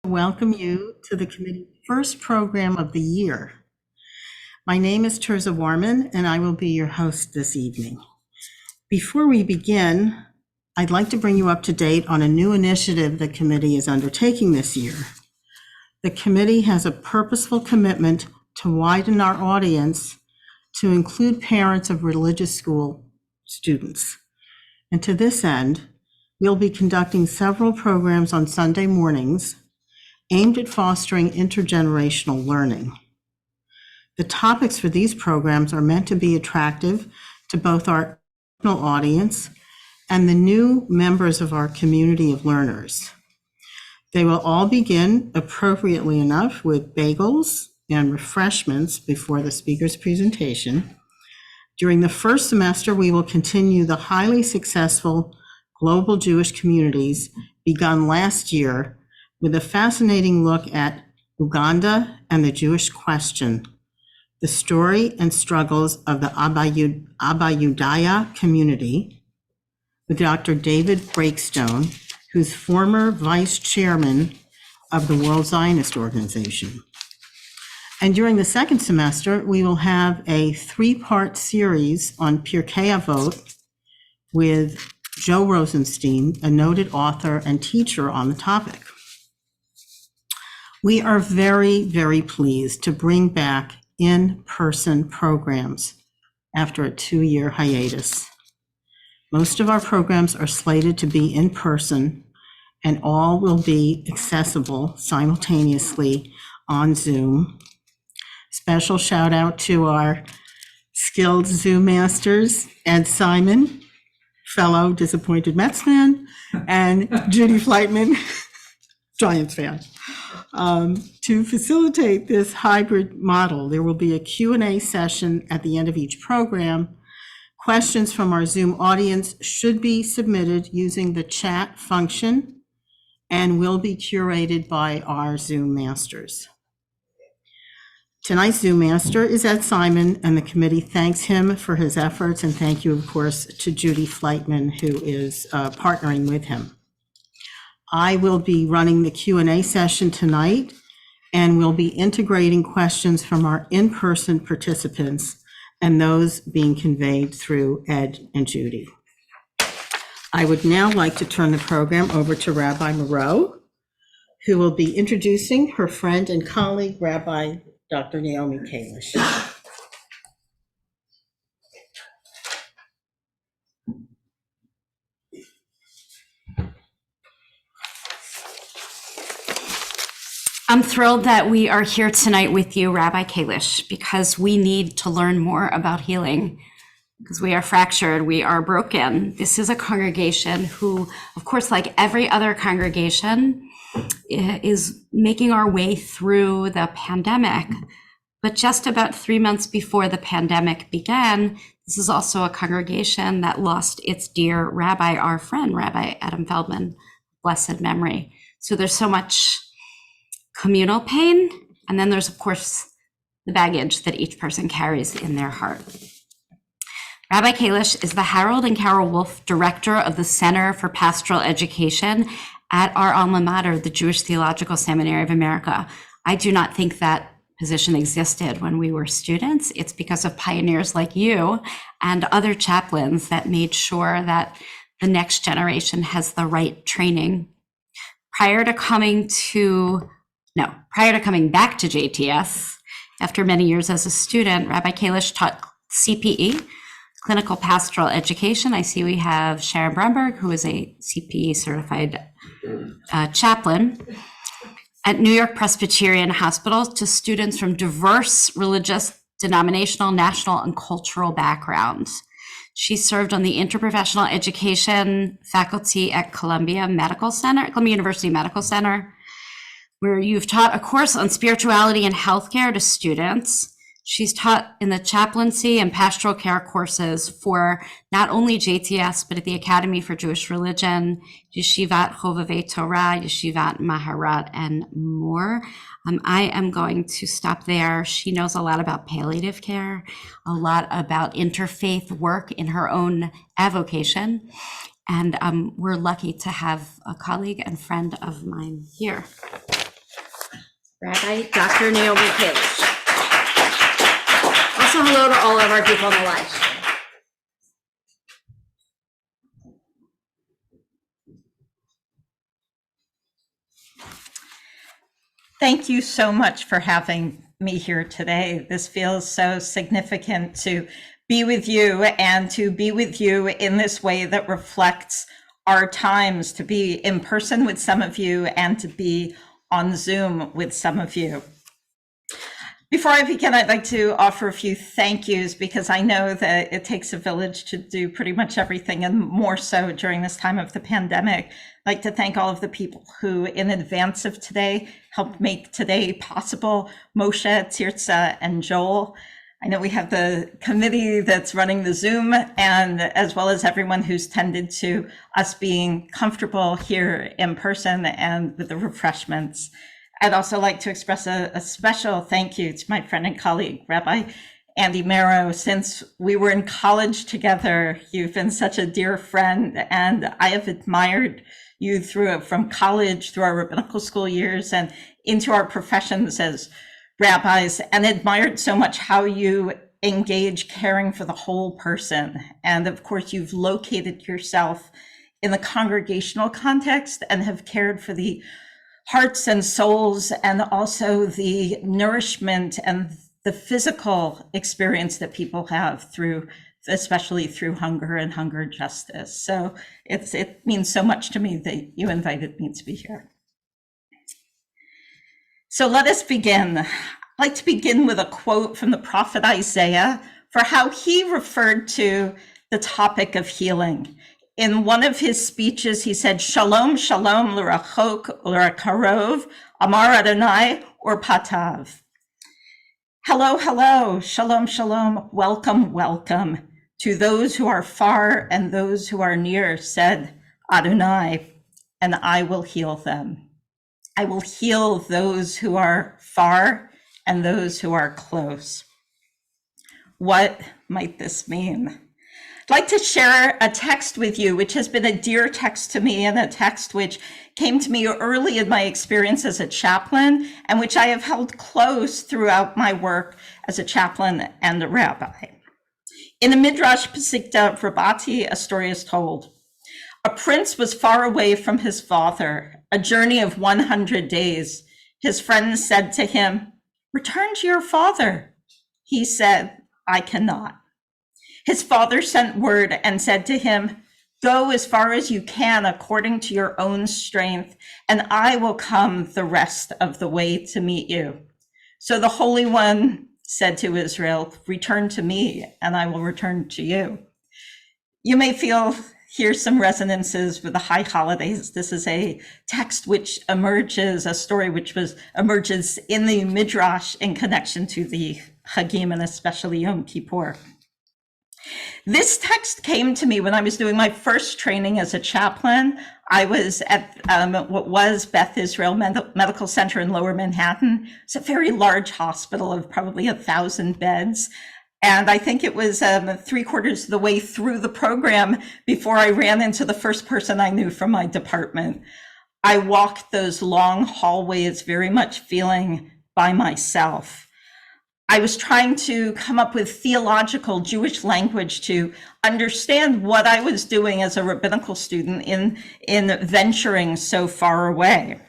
Welcome you to the committee's first program of the year. My name is Terza Warman, and I will be your host this evening. Before we begin, I'd like to bring you up to date on a new initiative the committee is undertaking this year. The committee has a purposeful commitment to widen our audience to include parents of religious school students. And to this end, we'll be conducting several programs on Sunday mornings aimed at fostering intergenerational learning. The topics for these programs are meant to be attractive to both our audience and the new members of our community of learners. They will all begin, appropriately enough, with bagels and refreshments before the speaker's presentation. During the first semester, we will continue the highly successful Global Jewish Communities begun last year with a fascinating look at Uganda and the Jewish question, the story and struggles of the Abba Yudaya community, with Dr. David Breakstone, who's former vice chairman of the World Zionist Organization. And during the second semester, we will have a three-part series on Pirkei Avot with Joe Rosenstein, a noted author and teacher on the topic. We are very, very pleased to bring back in-person programs after a 2-year hiatus. Most of our programs are slated to be in person, and all will be accessible simultaneously on Zoom. Special shout out to our skilled Zoom masters, Ed Simon, fellow disappointed Mets fan, and Judy Fleitman, Giants fan. To facilitate this hybrid model, there will be a Q&A session at the end of each program. Questions from our Zoom audience should be submitted using the chat function and will be curated by our Zoom masters. Tonight's Zoom master is Ed Simon, and the committee thanks him for his efforts, and thank you, of course, to Judy Fleitman, who is partnering with him. I will be running the Q&A session tonight, and we'll be integrating questions from our in-person participants and those being conveyed through Ed and Judy. I would now like to turn the program over to Rabbi Moreau, who will be introducing her friend and colleague, Rabbi Dr. Naomi Kalish. I'm thrilled that we are here tonight with you, Rabbi Kalish, because we need to learn more about healing, because we are fractured, we are broken. This is a congregation who, of course, like every other congregation, is making our way through the pandemic. But just about 3 months before the pandemic began, this is also a congregation that lost its dear rabbi, our friend, Rabbi Adam Feldman, blessed memory. So there's so much communal pain, and then there's, of course, the baggage that each person carries in their heart. Rabbi Kalish is the Harold and Carol Wolf Director of the Center for Pastoral Education at our alma mater, the Jewish Theological Seminary of America. I do not think that position existed when we were students. It's because of pioneers like you and other chaplains that made sure that the next generation has the right training. Prior to coming back to JTS, after many years as a student, Rabbi Kalish taught CPE, Clinical Pastoral Education. I see we have Sharon Bromberg, who is a CPE certified chaplain at New York Presbyterian Hospital to students from diverse religious, denominational, national, and cultural backgrounds. She served on the interprofessional education faculty at Columbia University Medical Center, where you've taught a course on spirituality and healthcare to students. She's taught in the chaplaincy and pastoral care courses for not only JTS, but at the Academy for Jewish Religion, Yeshivat Chovevei Torah, Yeshivat Maharat, and more. I am going to stop there. She knows a lot about palliative care, a lot about interfaith work in her own avocation. And we're lucky to have a colleague and friend of mine here. Rabbi Dr. Naomi Kalish. Also hello to all of our people on the live stream. Thank you so much for having me here today. This feels so significant to be with you and to be with you in this way that reflects our times, to be in person with some of you and to be on Zoom with some of you. Before I begin, I'd like to offer a few thank yous because I know that it takes a village to do pretty much everything, and more so during this time of the pandemic. I'd like to thank all of the people who, in advance of today, helped make today possible: Moshe, Tirza, and Joel. I know we have the committee that's running the Zoom, and as well as everyone who's tended to us being comfortable here in person and with the refreshments. I'd also like to express a special thank you to my friend and colleague, Rabbi Andy Marrow. Since we were in college together, you've been such a dear friend, and I have admired you from college, through our rabbinical school years, and into our professions as rabbis, and admired so much how you engage caring for the whole person. And of course, you've located yourself in the congregational context and have cared for the hearts and souls, and also the nourishment and the physical experience that people have through, especially through hunger and hunger justice. So it means so much to me that you invited me to be here. So let us begin. I'd like to begin with a quote from the prophet Isaiah for how he referred to the topic of healing. In one of his speeches, he said, "Shalom, shalom, l'rachok, l'karov, amar Adonai, or patav." Hello, hello, shalom, shalom, welcome, welcome to those who are far and those who are near, said Adonai, and I will heal them. I will heal those who are far and those who are close. What might this mean? I'd like to share a text with you, which has been a dear text to me, and a text which came to me early in my experience as a chaplain, and which I have held close throughout my work as a chaplain and a rabbi. In the Midrash Pesikta of Rabbi, a story is told. A prince was far away from his father, a journey of 100 days. His friends said to him, "Return to your father." He said, "I cannot." His father sent word and said to him, "Go as far as you can according to your own strength, and I will come the rest of the way to meet you." So the Holy One said to Israel, "Return to me, and I will return to you." You may hear some resonances with the high holidays. This is a text which emerges, a story which emerges in the Midrash in connection to the Chagim, and especially Yom Kippur. This text came to me when I was doing my first training as a chaplain. I was at what was Beth Israel Medical Center in Lower Manhattan. It's a very large hospital of probably 1,000 beds. And I think it was 3/4 of the way through the program before I ran into the first person I knew from my department. I walked those long hallways very much feeling by myself. I was trying to come up with theological Jewish language to understand what I was doing as a rabbinical student in venturing so far away.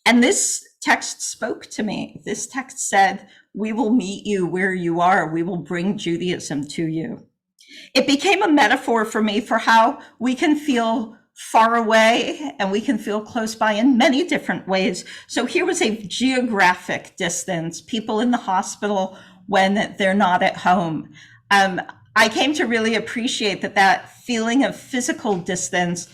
And this text spoke to me. This text said, "We will meet you where you are. We will bring Judaism to you." It became a metaphor for me for how we can feel far away and we can feel close by in many different ways. So here was a geographic distance, people in the hospital when they're not at home. I came to really appreciate that feeling of physical distance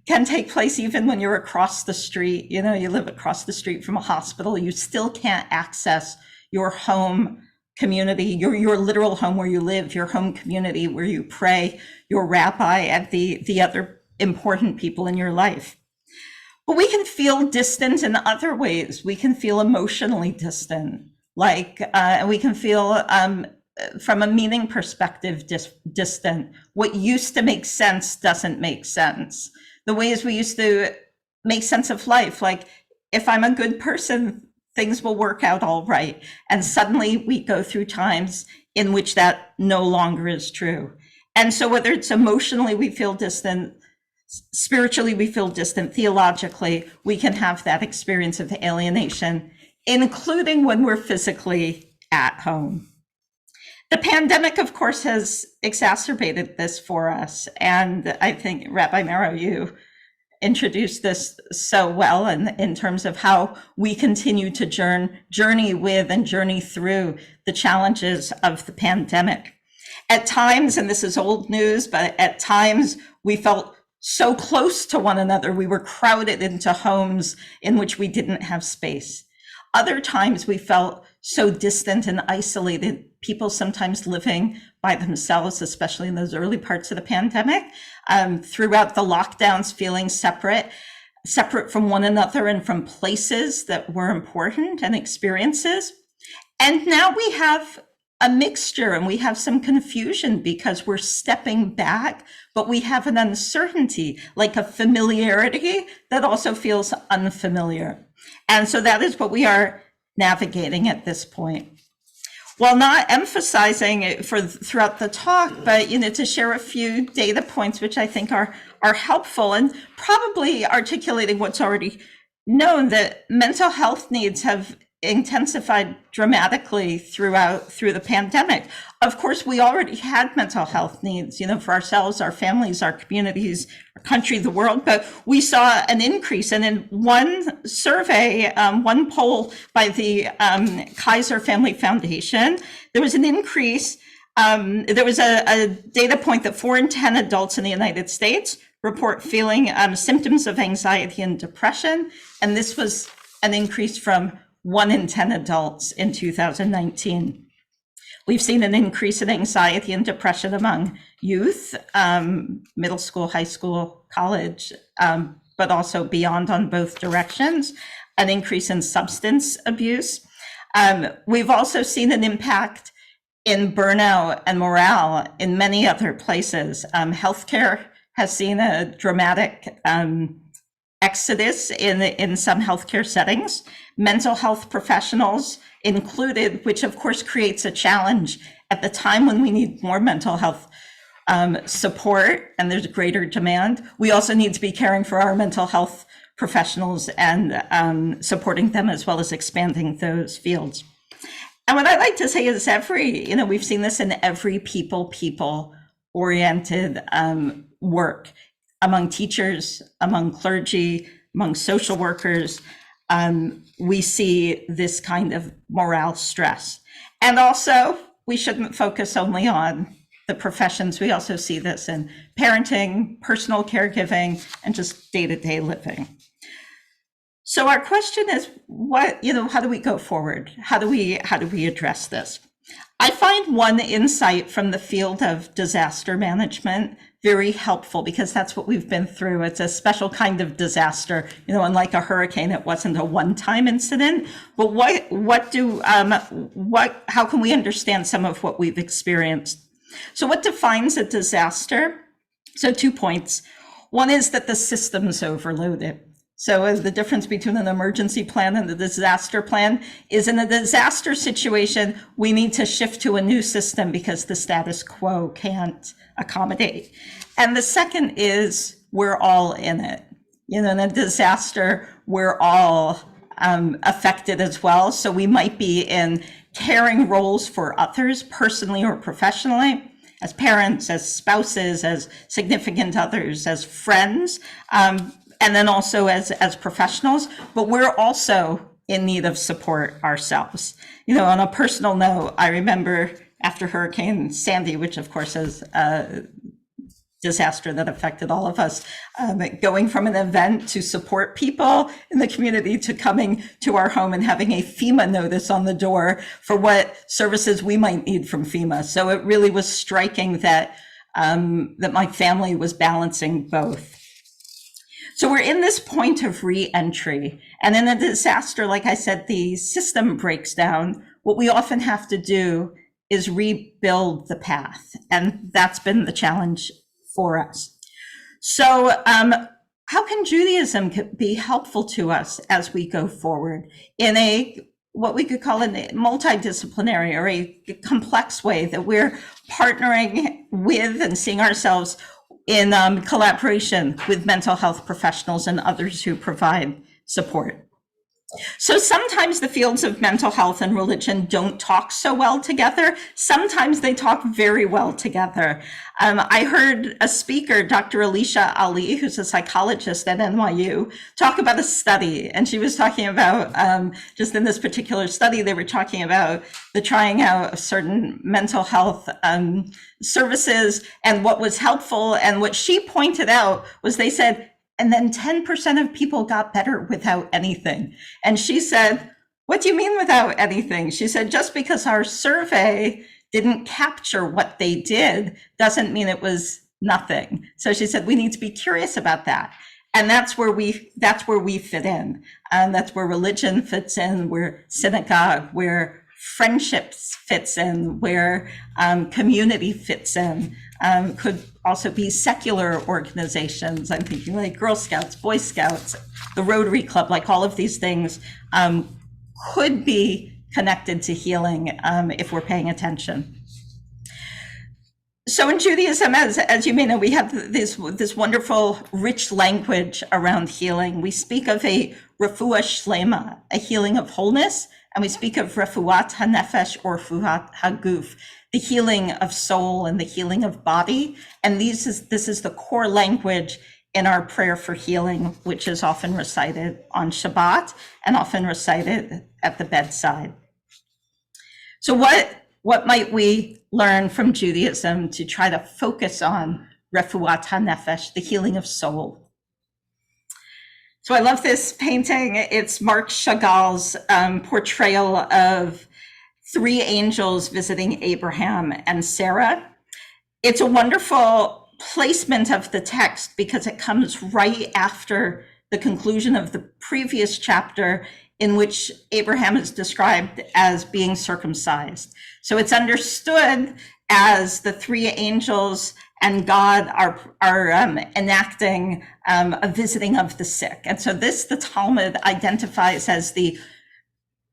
can take place even when you're across the street. You know, you live across the street from a hospital, you still can't access your home community, your literal home where you live, your home community where you pray, your rabbi, and the other important people in your life. But we can feel distant in other ways. We can feel emotionally distant, we can feel from a meaning perspective distant. What used to make sense doesn't make sense. The ways we used to make sense of life, like if I'm a good person, things will work out all right. And suddenly we go through times in which that no longer is true. And so whether it's emotionally we feel distant, spiritually we feel distant, theologically, we can have that experience of alienation, including when we're physically at home. The pandemic, of course, has exacerbated this for us. And I think, Rabbi Mero, you introduced this so well in terms of how we continue to journey with and journey through the challenges of the pandemic. At times, and this is old news, but at times we felt so close to one another. We were crowded into homes in which we didn't have space. Other times we felt so distant and isolated, people sometimes living by themselves, especially in those early parts of the pandemic, throughout the lockdowns, feeling separate from one another and from places that were important and experiences. And now we have a mixture and we have some confusion because we're stepping back, but we have an uncertainty, like a familiarity that also feels unfamiliar. And so that is what we are navigating at this point. While not emphasizing it throughout the talk, but to share a few data points which I think are helpful and probably articulating what's already known, that mental health needs have intensified dramatically through the pandemic. Of course, we already had mental health needs, for ourselves, our families, our communities, our country, the world, but we saw an increase. And in one survey, one poll by the Kaiser Family Foundation, there was an increase. There was a data point that 4 in 10 adults in the United States report feeling symptoms of anxiety and depression. And this was an increase from 1 in 10 adults in 2019. We've seen an increase in anxiety and depression among youth, middle school, high school, college, but also beyond on both directions, an increase in substance abuse. We've also seen an impact in burnout and morale in many other places. Healthcare has seen a dramatic exodus in some healthcare settings, mental health professionals included, which of course creates a challenge at the time when we need more mental health support and there's greater demand. We also need to be caring for our mental health professionals and supporting them as well as expanding those fields. And what I like to say is we've seen this in every people-oriented work among teachers, among clergy, among social workers. We see this kind of morale stress. And also, we shouldn't focus only on the professions. We also see this in parenting, personal caregiving, and just day-to-day living. So our question is, how do we go forward? How do we address this? I find one insight from the field of disaster management very helpful because that's what we've been through. It's a special kind of disaster. Unlike a hurricane, it wasn't a one-time incident. But how can we understand some of what we've experienced? So what defines a disaster? So 2 points. One is that the system's overloaded. So the difference between an emergency plan and the disaster plan is in a disaster situation, we need to shift to a new system because the status quo can't accommodate. And the second is we're all in it. In a disaster, we're all affected as well. So we might be in caring roles for others, personally or professionally, as parents, as spouses, as significant others, as friends, and then also as professionals, but we're also in need of support ourselves. On a personal note, I remember after Hurricane Sandy, which of course is a disaster that affected all of us, going from an event to support people in the community to coming to our home and having a FEMA notice on the door for what services we might need from FEMA. So it really was striking that my family was balancing both. So we're in this point of re-entry, and in a disaster, like I said, the system breaks down. What we often have to do is rebuild the path, and that's been the challenge for us. So how can Judaism be helpful to us as we go forward in what we could call a multidisciplinary or a complex way, that we're partnering with and seeing ourselves in collaboration with mental health professionals and others who provide support. So sometimes the fields of mental health and religion don't talk so well together. Sometimes they talk very well together. I heard a speaker, Dr. Alicia Ali, who's a psychologist at NYU, talk about a study. And she was talking about, just in this particular study, they were talking about the trying out of certain mental health services and what was helpful. And what she pointed out was, they said, and then 10% of people got better without anything. And she said, what do you mean without anything? She said, just because our survey didn't capture what they did doesn't mean it was nothing. So she said, we need to be curious about that. And that's where we fit in. That's where religion fits in, where synagogue, where friendships fits in, where community fits in. Could also be secular organizations. I'm thinking like Girl Scouts, Boy Scouts, the Rotary Club, like all of these things could be connected to healing if we're paying attention. So in Judaism, as you may know, we have this wonderful, rich language around healing. We speak of a refuah shlema, a healing of wholeness, and we speak of refuat hanefesh or refuat haguf, the healing of soul and the healing of body. And this is the core language in our prayer for healing, which is often recited on Shabbat and often recited at the bedside. So what might we learn from Judaism to try to focus on refuat hanefesh, the healing of soul? So I love this painting. It's Marc Chagall's portrayal of 3 angels visiting Abraham and Sarah. It's a wonderful placement of the text because it comes right after the conclusion of the previous chapter, in which Abraham is described as being circumcised. So it's understood as the 3 angels and God are enacting a visiting of the sick. And so this, the Talmud identifies as the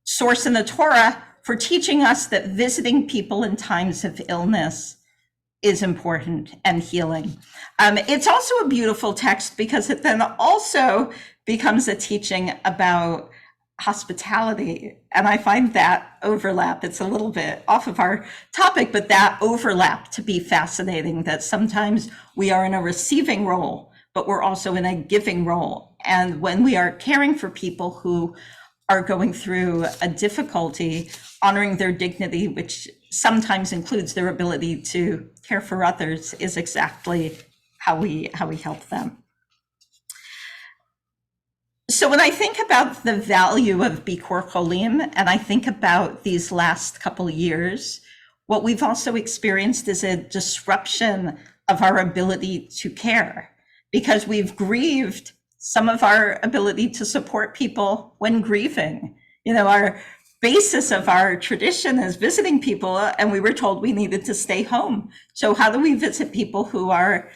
source in the Torah for teaching us that visiting people in times of illness is important and healing. It's also a beautiful text because it then also becomes a teaching about hospitality. And I find that overlap, it's a little bit off of our topic, but that overlap to be fascinating, that sometimes we are in a receiving role, but we're also in a giving role. And when we are caring for people who are going through a difficulty, honoring their dignity, which sometimes includes their ability to care for others, is exactly how we help them. So when I think about the value of Bikur Cholim, and I think about these last couple of years, what we've also experienced is a disruption of our ability to care, because we've grieved some of our ability to support people when grieving. You know, our basis of our tradition is visiting people, and we were told we needed to stay home. So how do we visit people who are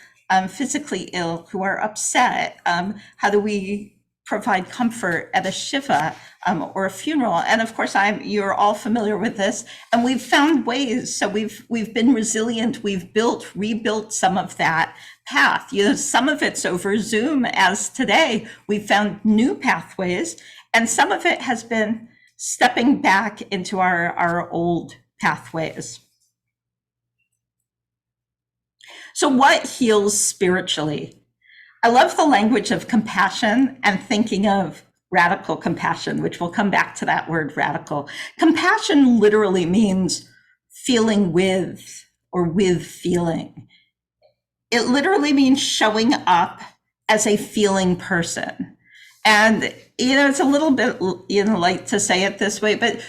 physically ill, who are upset? How do we provide comfort at a shiva or a funeral? And of course, you're all familiar with this, and we've found ways. So we've been resilient. We've rebuilt some of that path. You know, some of it's over Zoom, as today we've found new pathways, and some of it has been stepping back into our old pathways. So what heals spiritually? I love the language of compassion and thinking of radical compassion, which we'll come back to that word radical. Compassion literally means feeling with, or with feeling. It literally means showing up as a feeling person. And, you know, it's a little bit, you know, like to say it this way, but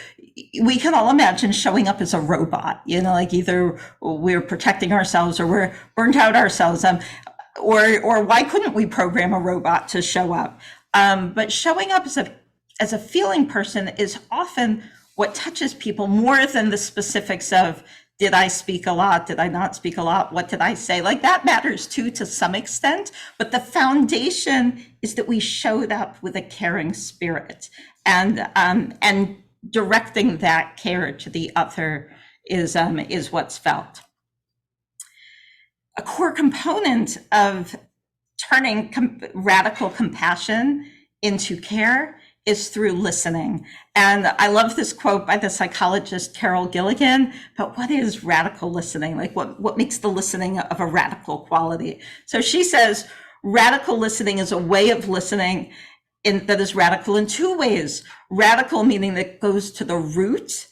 we can all imagine showing up as a robot, you know, like either we're protecting ourselves or we're burnt out ourselves. Or why couldn't we program a robot to show up? But showing up as a feeling person is often what touches people more than the specifics of Did I speak a lot? Did I not speak a lot? What did I say? Like that matters too, to some extent, but the foundation is that we showed up with a caring spirit, and directing that care to the other is what's felt. A core component of turning radical compassion into care is through listening. And I love this quote by the psychologist Carol Gilligan, but what is radical listening? Like what makes the listening of a radical quality? So she says, radical listening is a way of listening that is radical in two ways. Radical meaning that goes to the root,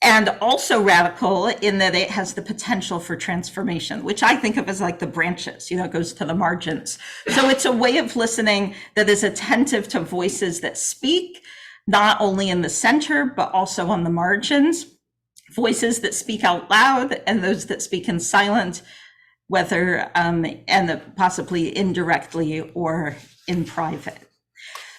and also radical in that it has the potential for transformation, which I think of as like the branches, it goes to the margins. So it's a way of listening that is attentive to voices that speak, not only in the center, but also on the margins, voices that speak out loud and those that speak in silent, whether, and possibly indirectly or in private.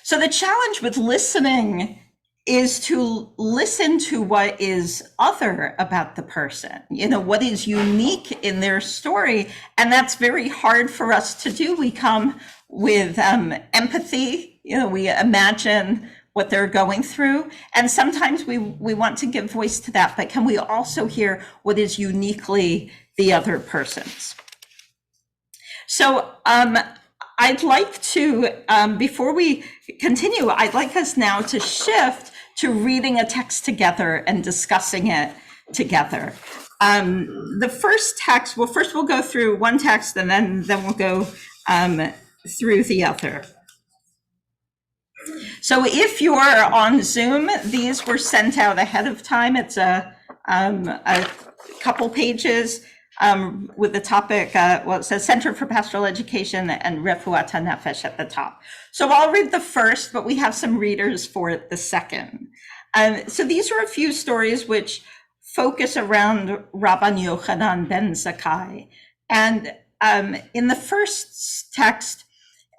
So the challenge with listening is to listen to what is other about the person, what is unique in their story. And that's very hard for us to do. We come with empathy, we imagine what they're going through. And sometimes we want to give voice to that, but can we also hear what is uniquely the other person's? So I'd like to, before we continue, I'd like us now to shift to reading a text together and discussing it together. The first text, first we'll go through one text and then we'll go through the other. So if you're on Zoom, these were sent out ahead of time. It's a couple pages with the topic, it says Center for Pastoral Education and Refuat Haefesh at the top. So I'll read the first, but we have some readers for the second. So these are a few stories which focus around Rabbi Yochanan ben Zakkai. And in the first text,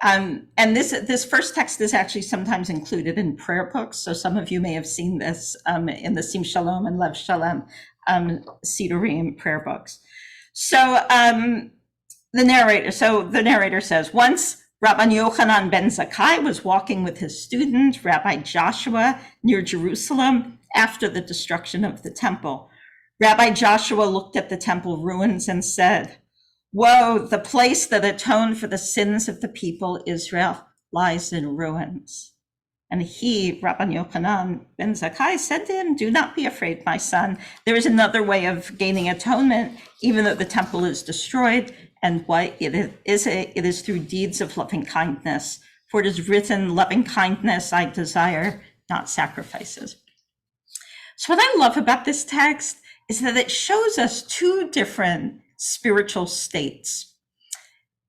and this first text is actually sometimes included in prayer books. So some of you may have seen this in the Sim Shalom and Lev Shalom Sidurim prayer books. So the narrator says, once Rabbi Yochanan ben Zakkai was walking with his student, Rabbi Joshua, near Jerusalem after the destruction of the temple. Rabbi Joshua looked at the temple ruins and said, "Woe, the place that atoned for the sins of the people Israel lies in ruins." And he, Rabbi Yochanan ben Zakkai, said to him, "Do not be afraid, my son. There is another way of gaining atonement, even though the temple is destroyed. And what it is through deeds of loving kindness. For it is written, loving kindness I desire, not sacrifices." So what I love about this text is that it shows us two different spiritual states.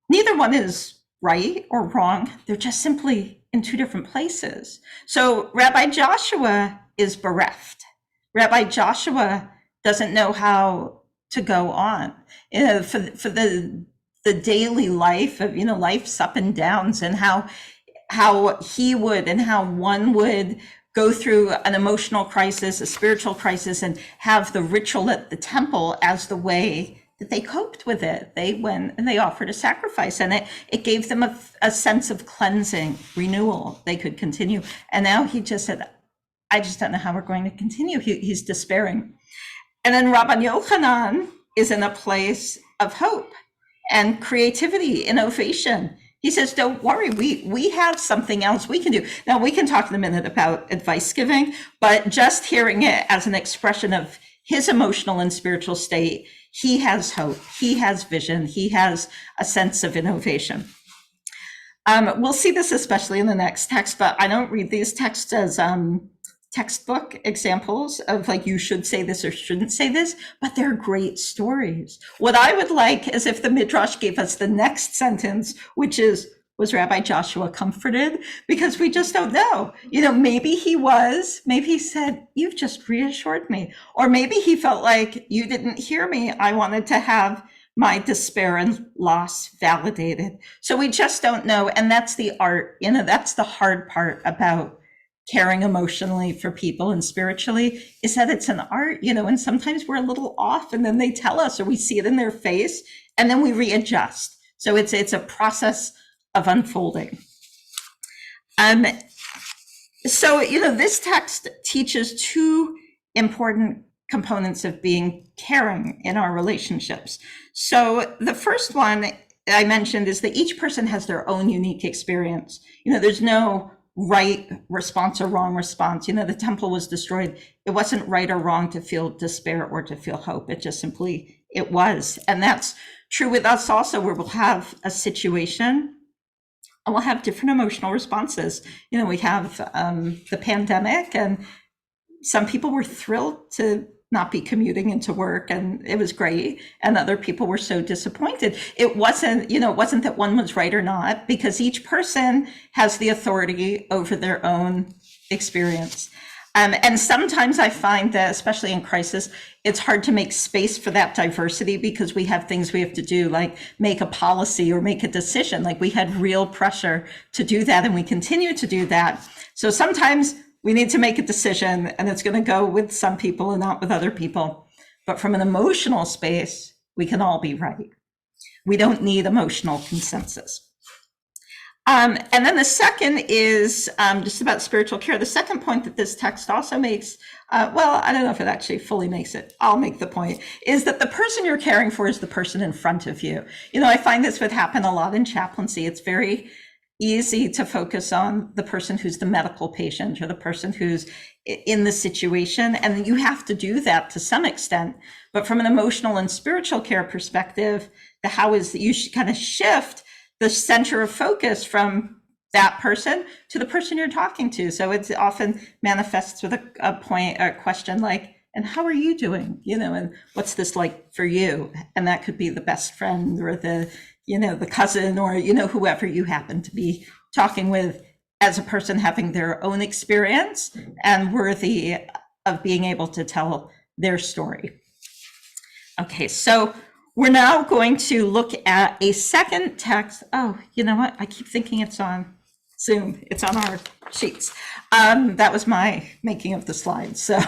Neither one is right or wrong. They're just simply in two different places. So Rabbi Joshua is bereft. Rabbi Joshua doesn't know how to go on. For the daily life of, life's up and downs, and how he would and how one would go through an emotional crisis, a spiritual crisis, and have the ritual at the temple as the way that they coped with it. They went and they offered a sacrifice, and it gave them a sense of cleansing, renewal. They could continue. And now he just said, I just don't know how we're going to continue. He's despairing. And then Rabbi Yochanan is in a place of hope and creativity, innovation. He says, don't worry, we have something else we can do. Now, we can talk in a minute about advice giving, but just hearing it as an expression of his emotional and spiritual state, he has hope, he has vision, he has a sense of innovation. We'll see this especially in the next text, but I don't read these texts as textbook examples of like, you should say this or shouldn't say this, but they're great stories. What I would like is if the Midrash gave us the next sentence, which is, was Rabbi Joshua comforted? Because we just don't know. Maybe he was, maybe he said, you've just reassured me. Or maybe he felt like, you didn't hear me. I wanted to have my despair and loss validated. So we just don't know. And that's the art, that's the hard part about caring emotionally for people and spiritually is that it's an art, and sometimes we're a little off and then they tell us, or we see it in their face, and then we readjust. So it's a process of unfolding. So, this text teaches two important components of being caring in our relationships. So the first one I mentioned is that each person has their own unique experience. There's no right response or wrong response. The temple was destroyed. It wasn't right or wrong to feel despair or to feel hope. It just simply, it was. And that's true with us also, where we'll have a situation and we'll have different emotional responses. We have the pandemic, and some people were thrilled to not be commuting into work, and it was great. And other people were so disappointed. It wasn't that one was right or not, because each person has the authority over their own experience. And sometimes I find that, especially in crisis, it's hard to make space for that diversity because we have things we have to do, like make a policy or make a decision. Like we had real pressure to do that, and we continue to do that. So sometimes we need to make a decision, and it's going to go with some people and not with other people. But from an emotional space, we can all be right. We don't need emotional consensus. And then the second is just about spiritual care. The second point that this text also makes, well, I don't know if it actually fully makes it. I'll make the point, is that the person you're caring for is the person in front of you. I find this would happen a lot in chaplaincy. It's very easy to focus on the person who's the medical patient or the person who's in the situation. And you have to do that to some extent. But from an emotional and spiritual care perspective, how is that you should kind of shift the center of focus from that person to the person you're talking to. So it often manifests with a question like, and how are you doing? And what's this like for you? And that could be the best friend or the cousin or, whoever you happen to be talking with, as a person having their own experience and worthy of being able to tell their story. Okay, so we're now going to look at a second text. Oh, you know what? I keep thinking it's on Zoom. It's on our sheets. That was my making of the slides. So,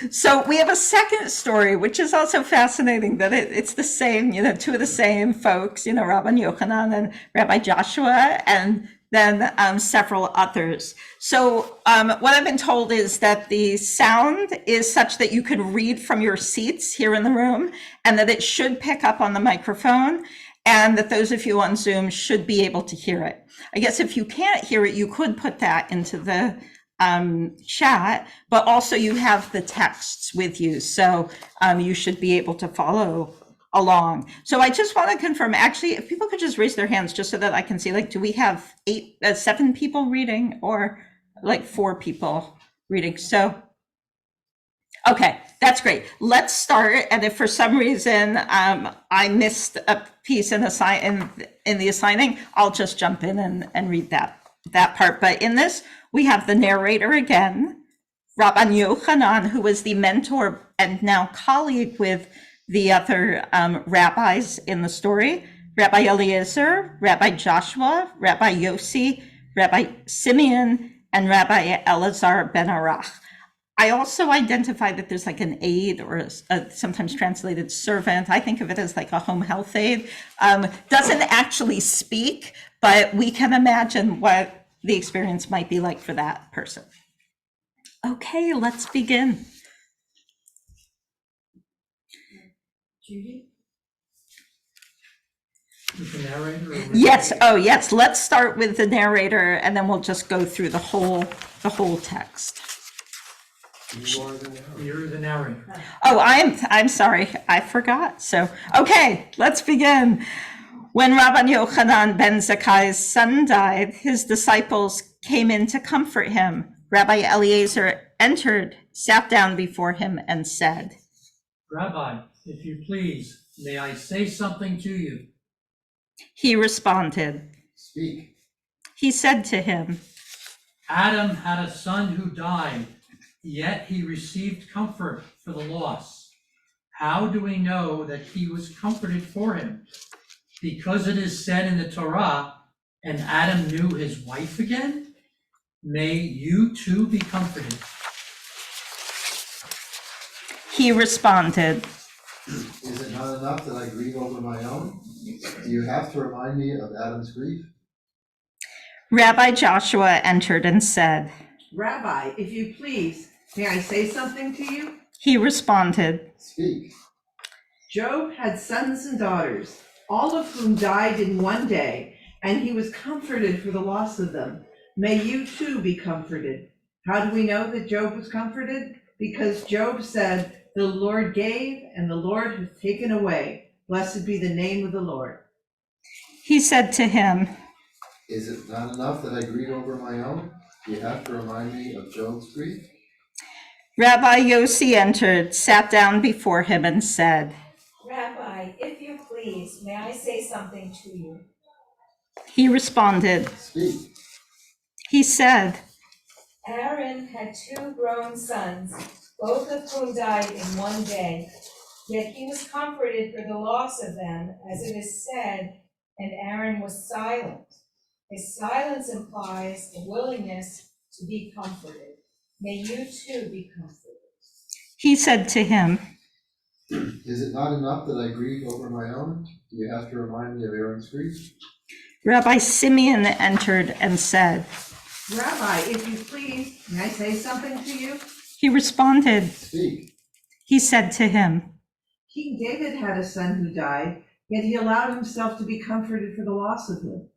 so we have a second story, which is also fascinating that it's the same, two of the same folks, Rabbi Yochanan and Rabbi Joshua, and then several others. So what I've been told is that the sound is such that you can read from your seats here in the room, and that it should pick up on the microphone, and that those of you on Zoom should be able to hear it. I guess if you can't hear it, you could put that into the chat, but also you have the texts with you, so you should be able to follow along. So I just want to confirm, actually, if people could just raise their hands just so that I can see, like, do we have 7 people reading or like 4 people reading? So, okay, that's great. Let's start. And if for some reason I missed a piece in the assigning, I'll just jump in and read that part. But in this, we have the narrator again, Rabbi Yochanan, who was the mentor and now colleague with the other rabbis in the story, Rabbi Eliezer, Rabbi Joshua, Rabbi Yossi, Rabbi Simeon, and Rabbi Elazar ben Arach. I also identify that there's like an aide or a sometimes translated servant. I think of it as like a home health aide. Doesn't actually speak, but we can imagine what the experience might be like for that person. Okay, let's begin. Judy? With the narrator? Yes. Oh, yes. Let's start with the narrator, and then we'll just go through the whole text. You are the narrator. You're the narrator. Oh, I'm sorry. I forgot. So, okay, let's begin. When Rabbi Yochanan ben Zakkai's son died, his disciples came in to comfort him. Rabbi Eliezer entered, sat down before him, and said, Rabbi, if you please, may I say something to you? He responded. Speak. He said to him, Adam had a son who died, yet he received comfort for the loss. How do we know that he was comforted for him? Because it is said in the Torah, and Adam knew his wife again? may you too be comforted. He responded, Is it not enough that I grieve over my own? Do you have to remind me of Adam's grief? Rabbi Joshua entered and said, Rabbi, if you please, may I say something to you? he responded, Speak. Job had sons and daughters, all of whom died in one day, and he was comforted for the loss of them. May you too be comforted. How do we know that Job was comforted? Because Job said, the Lord gave and the Lord has taken away. Blessed be the name of the Lord. he said to him, Is it not enough that I grieve over my own? Do you have to remind me of Job's grief? Rabbi Yossi entered, sat down before him and said, Rabbi, if you please, may I say something to you? he responded, Speak. he said, Aaron had 2 grown sons, both of whom died in one day, yet he was comforted for the loss of them, as it is said, and Aaron was silent. His silence implies a willingness to be comforted. May you too be comforted. he said to him, Is it not enough that I grieve over my own? Do you have to remind me of Aaron's grief? Rabbi Simeon entered and said, Rabbi, if you please, may I say something to you? he responded, Speak. he said to him, King David had a son who died, yet he allowed himself to be comforted for the loss of him.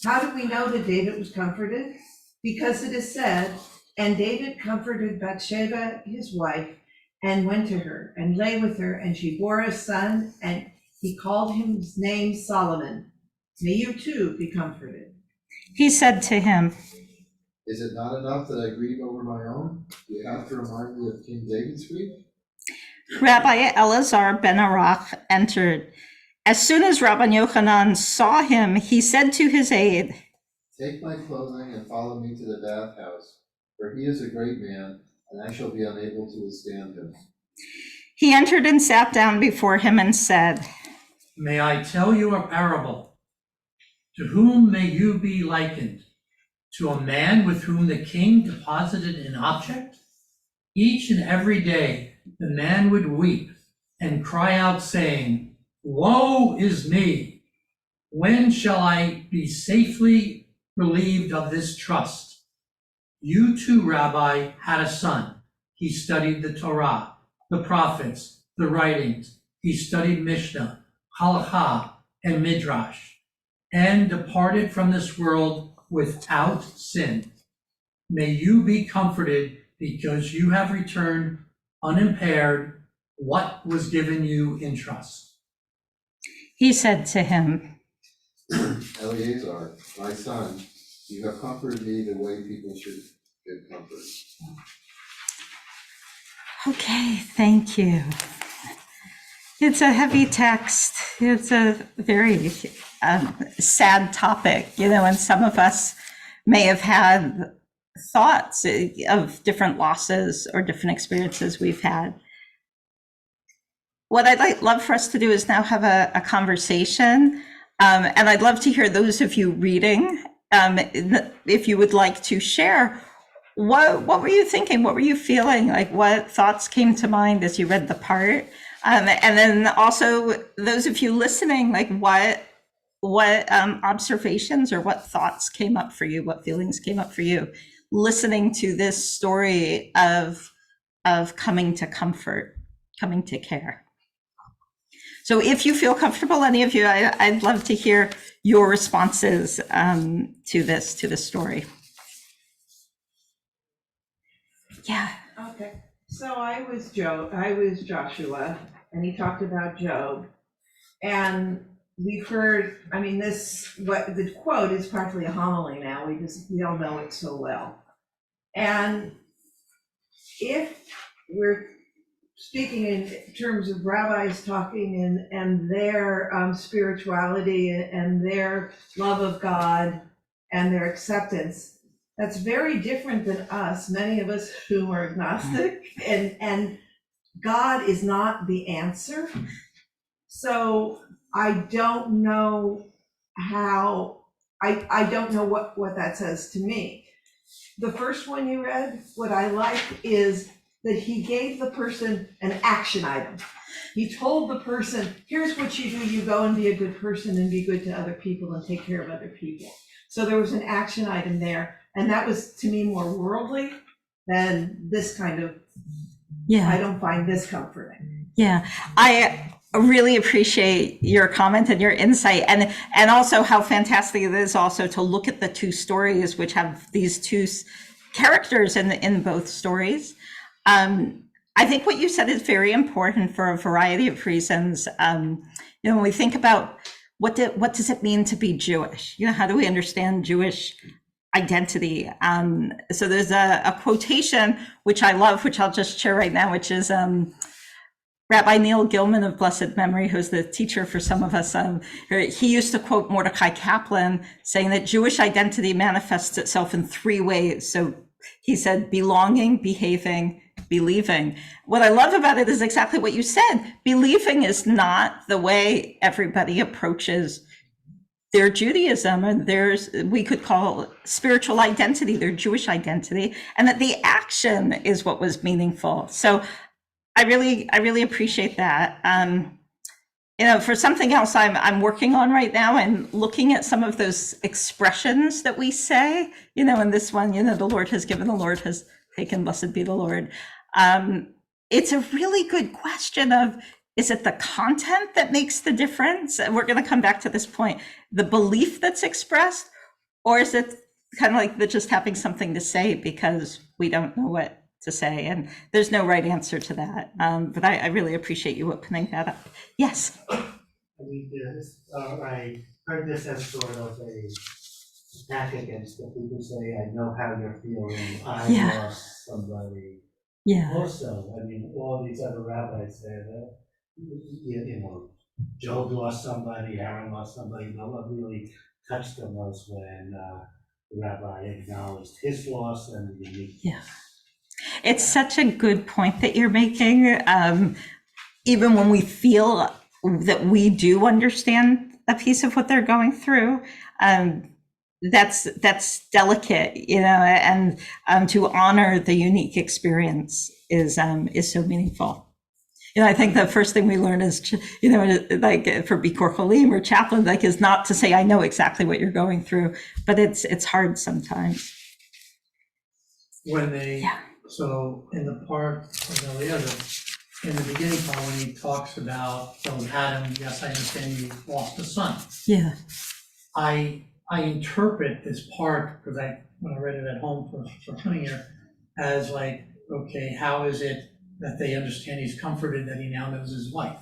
How do we know that David was comforted? Because it is said, and David comforted Bathsheba, his wife, and went to her and lay with her, and she bore a son, and he called his name Solomon. May you too be comforted. he said to him, Is it not enough that I grieve over my own? Do you have to remind me of King David's grief? Rabbi Elazar ben Arach entered. As soon as Rabbi Yochanan saw him, he said to his aide, Take my clothing and follow me to the bathhouse, for he is a great man, and I shall be unable to withstand him. he entered and sat down before him and said, May I tell you a parable? To whom may you be likened? To a man with whom the king deposited an object? Each and every day the man would weep and cry out, saying, Woe is me! When shall I be safely relieved of this trust? You too, Rabbi, had a son. He studied the Torah, the prophets, the writings. He studied Mishnah, Halakha, and Midrash, and departed from this world without sin. May you be comforted because you have returned unimpaired what was given you in trust. he said to him, Eleazar, my son, you have comforted me the way people should give comfort. okay, thank you. It's a heavy text. It's a very sad topic, and some of us may have had thoughts of different losses or different experiences we've had. What I'd love for us to do is now have a conversation, and I'd love to hear those of you reading, if you would like to share. What were you thinking? What were you feeling? Like, what thoughts came to mind as you read the part? And then also those of you listening, like what observations or what thoughts came up for you? What feelings came up for you listening to this story of coming to comfort, coming to care? So if you feel comfortable, any of you, I'd love to hear your responses to this story. Yeah. Okay, so I was Joshua, and he talked about Job. And we've heard, what the quote is partly a homily now, we all know it so well. And if we're speaking in terms of rabbis talking and their spirituality and their love of God and their acceptance, that's very different than us, many of us who are agnostic, and God is not the answer. So I don't know how, I don't know what that says to me. the first one you read, what I like is that he gave the person an action item. He told the person, here's what you do. You go and be a good person and be good to other people and take care of other people. So there was an action item there. And that was, to me, more worldly than this kind of, I don't find this comforting. Yeah, I really appreciate your comment and your insight, and also how fantastic it is also to look at the two stories, which have these two characters in both stories. I think what you said is very important for a variety of reasons. When we think about what does it mean to be Jewish? How do we understand Jewish identity? So there's a quotation which I love, which I'll just share right now, which is Rabbi Neil Gilman of blessed memory, who's the teacher for some of us. He used to quote Mordecai Kaplan saying that Jewish identity manifests itself in three ways. So he said, belonging, behaving, believing. What I love about it is exactly what you said. Believing is not the way everybody approaches their Judaism, and we could call spiritual identity, their Jewish identity, and that the action is what was meaningful. So I really appreciate that. For something else I'm working on right now and looking at some of those expressions that we say, in this one, the Lord has given, the Lord has taken, blessed be the Lord. It's a really good question of, is it the content that makes the difference? And we're going to come back to this point, the belief that's expressed, or is it kind of like the just having something to say because we don't know what to say? And there's no right answer to that. But I really appreciate you opening that up. Yes. I heard this as sort of a attack against what people say, I know how you're feeling, I lost somebody. Yeah. Also, all these other rabbis say that, Job lost somebody, Aaron lost somebody, but what really touched them was when the rabbi acknowledged his loss and the unique. Yeah. It's such a good point that you're making. Even when we feel that we do understand a piece of what they're going through, that's delicate, and to honor the unique experience is so meaningful. I think the first thing we learn is, like for Bikor Cholim or chaplain, is not to say I know exactly what you're going through, but it's hard sometimes. So in the part of Eliezer, in the beginning part, when he talks about from Adam, yes, I understand you lost a son. Yeah. I interpret this part, because when I read it at home for coming here, as like, okay, how is it that they understand he's comforted that he now knows his wife?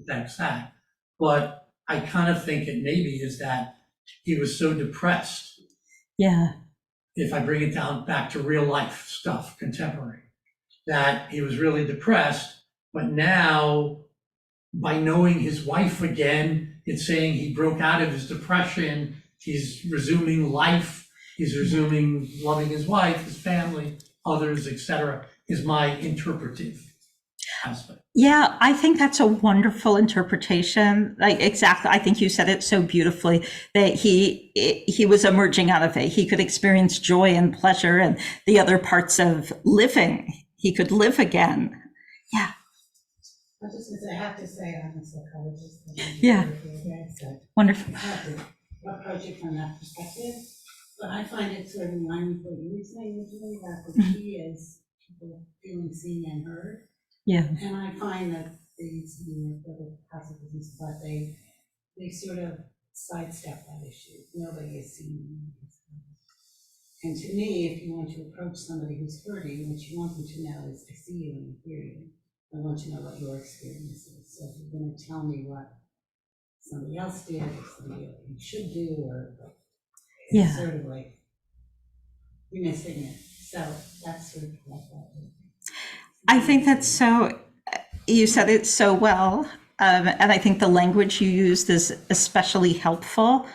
That's that. But I kind of think it maybe is that he was so depressed. Yeah. If I bring it down back to real life stuff, contemporary, that he was really depressed, but now by knowing his wife again, it's saying he broke out of his depression, he's resuming life, he's resuming loving his wife, his family, others, etc., is my interpretive aspect. Yeah, I think that's a wonderful interpretation. Exactly, I think you said it so beautifully, that he was emerging out of it. He could experience joy and pleasure and the other parts of living. He could live again. Yeah. I was just going to say, I have to say, I'm a psychologist. Yeah. So Wonderful. I have to approach it from that perspective. But I find it sort of in line with what you were saying, usually, about the key is people feeling seen and heard. Yeah. And I find that these little passages and stuff, they sort of sidestep that issue. Nobody is seen. And to me, if you want to approach somebody who's hurting, what you want them to know is, I see you and I hear you. I want to know what your experience is. So if you're going to tell me what somebody else did, or somebody else you should do, or it's sort of like you're missing it. So that's sort of like that. I think that's so, you said it so well. And I think the language you used is especially helpful.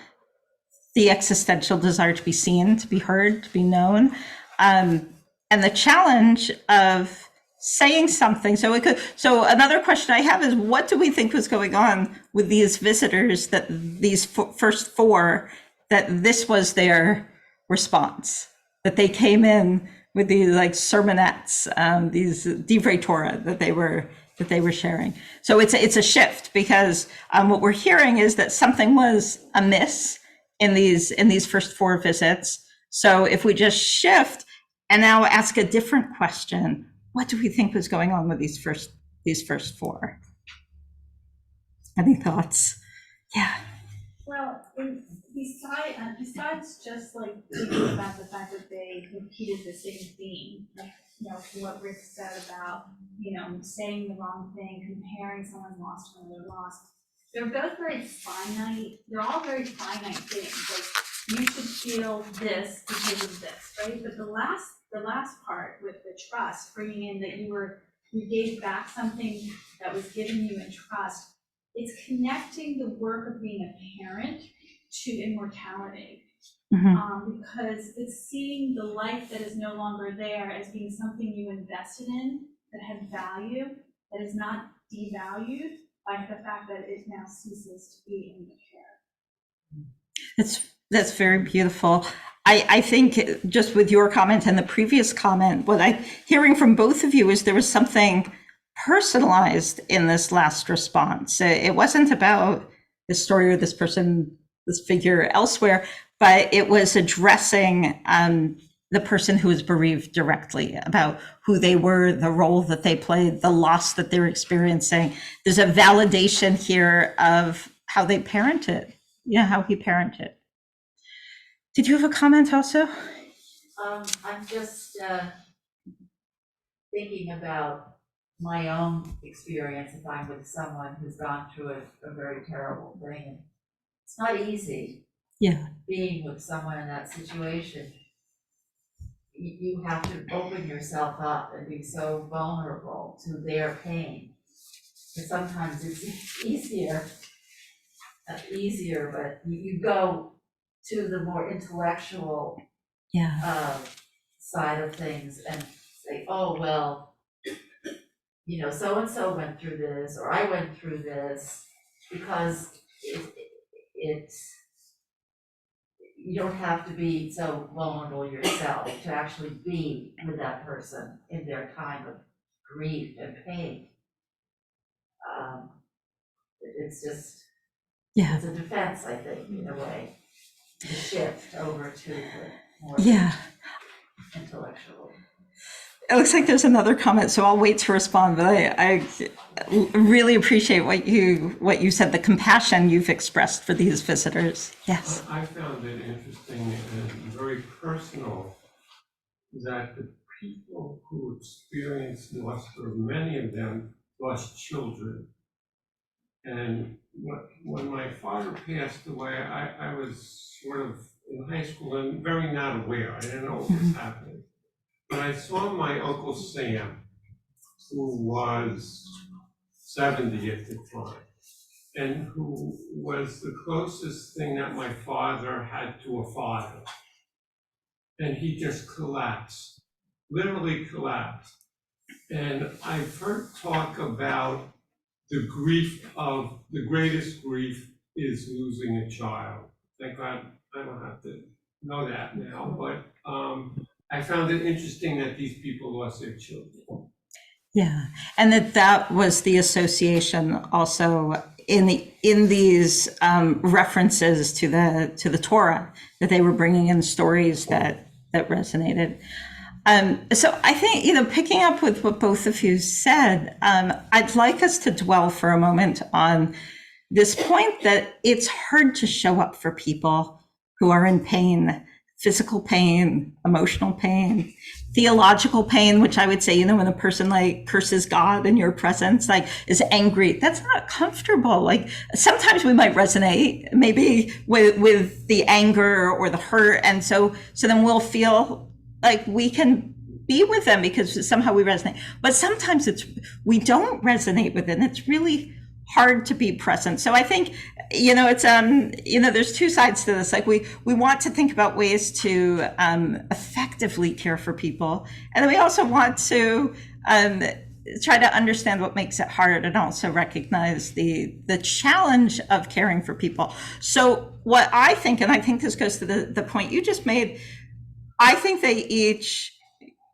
The existential desire to be seen, to be heard, to be known. And the challenge of saying something. So another question I have is, what do we think was going on with these visitors, that these first four, that this was their response? that they came in with these like sermonettes, these divrei Torah that they were sharing. So it's a shift, because what we're hearing is that something was amiss in these first 4 visits. So if we just shift and now ask a different question, what do we think was going on with these first 4? Any thoughts? Yeah. Well, besides just like thinking about the fact that they repeated the same theme, like, what Rick said about, saying the wrong thing, comparing someone's loss to another loss, they're both very finite. They're all very finite things. Like, you should feel this because of this, right? But the last part with the trust, bringing in that you gave back something that was given you in trust. It's connecting the work of being a parent to immortality, because it's seeing the life that is no longer there as being something you invested in that had value, that is not devalued by the fact that it now ceases to be in the care. That's very beautiful. I think just with your comment and the previous comment, what I'm hearing from both of you is there was something personalized in this last response. It wasn't about this story or this person, this figure elsewhere, but it was addressing the person who was bereaved directly, about who they were, the role that they played, the loss that they're experiencing. There's a validation here of how they parented, how he parented. Did you have a comment also? I'm just thinking about my own experience if I'm with someone who's gone through a very terrible thing. It's not easy. Yeah. Being with someone in that situation, you have to open yourself up and be so vulnerable to their pain. And sometimes it's easier, but you go to the more intellectual side of things and say, oh, well, so-and-so went through this, or I went through this, because you don't have to be so vulnerable yourself to actually be with that person in their time of grief and pain. It's just, it's a defense, I think, in a way, to shift over to the more intellectual. It looks like there's another comment, so I'll wait to respond, but I really appreciate what you said, the compassion you've expressed for these visitors. Yes. I found it interesting and very personal that the people who experienced loss, or many of them, lost children. And when my father passed away, I was sort of in high school and very not aware. I didn't know what was happening. But I saw my Uncle Sam, who was 70 at the time, and who was the closest thing that my father had to a father. And he just collapsed, literally collapsed. And I've heard talk about the greatest grief is losing a child. Thank God I don't have to know that now, but I found it interesting that these people lost their children. Yeah, and that was the association also in these references to the Torah, that they were bringing in stories that resonated. So I think, picking up with what both of you said, I'd like us to dwell for a moment on this point that it's hard to show up for people who are in pain, physical pain, emotional pain, theological pain, which I would say, when a person like curses God in your presence, like is angry, that's not comfortable. Like sometimes we might resonate maybe with the anger or the hurt. And so then we'll feel like we can be with them because somehow we resonate. But sometimes we don't resonate with it, and it's really hard to be present. So I think, it's, there's two sides to this. Like we want to think about ways to effectively care for people. And then we also want to try to understand what makes it hard and also recognize the challenge of caring for people. So what I think, and I think this goes to the point you just made, I think they each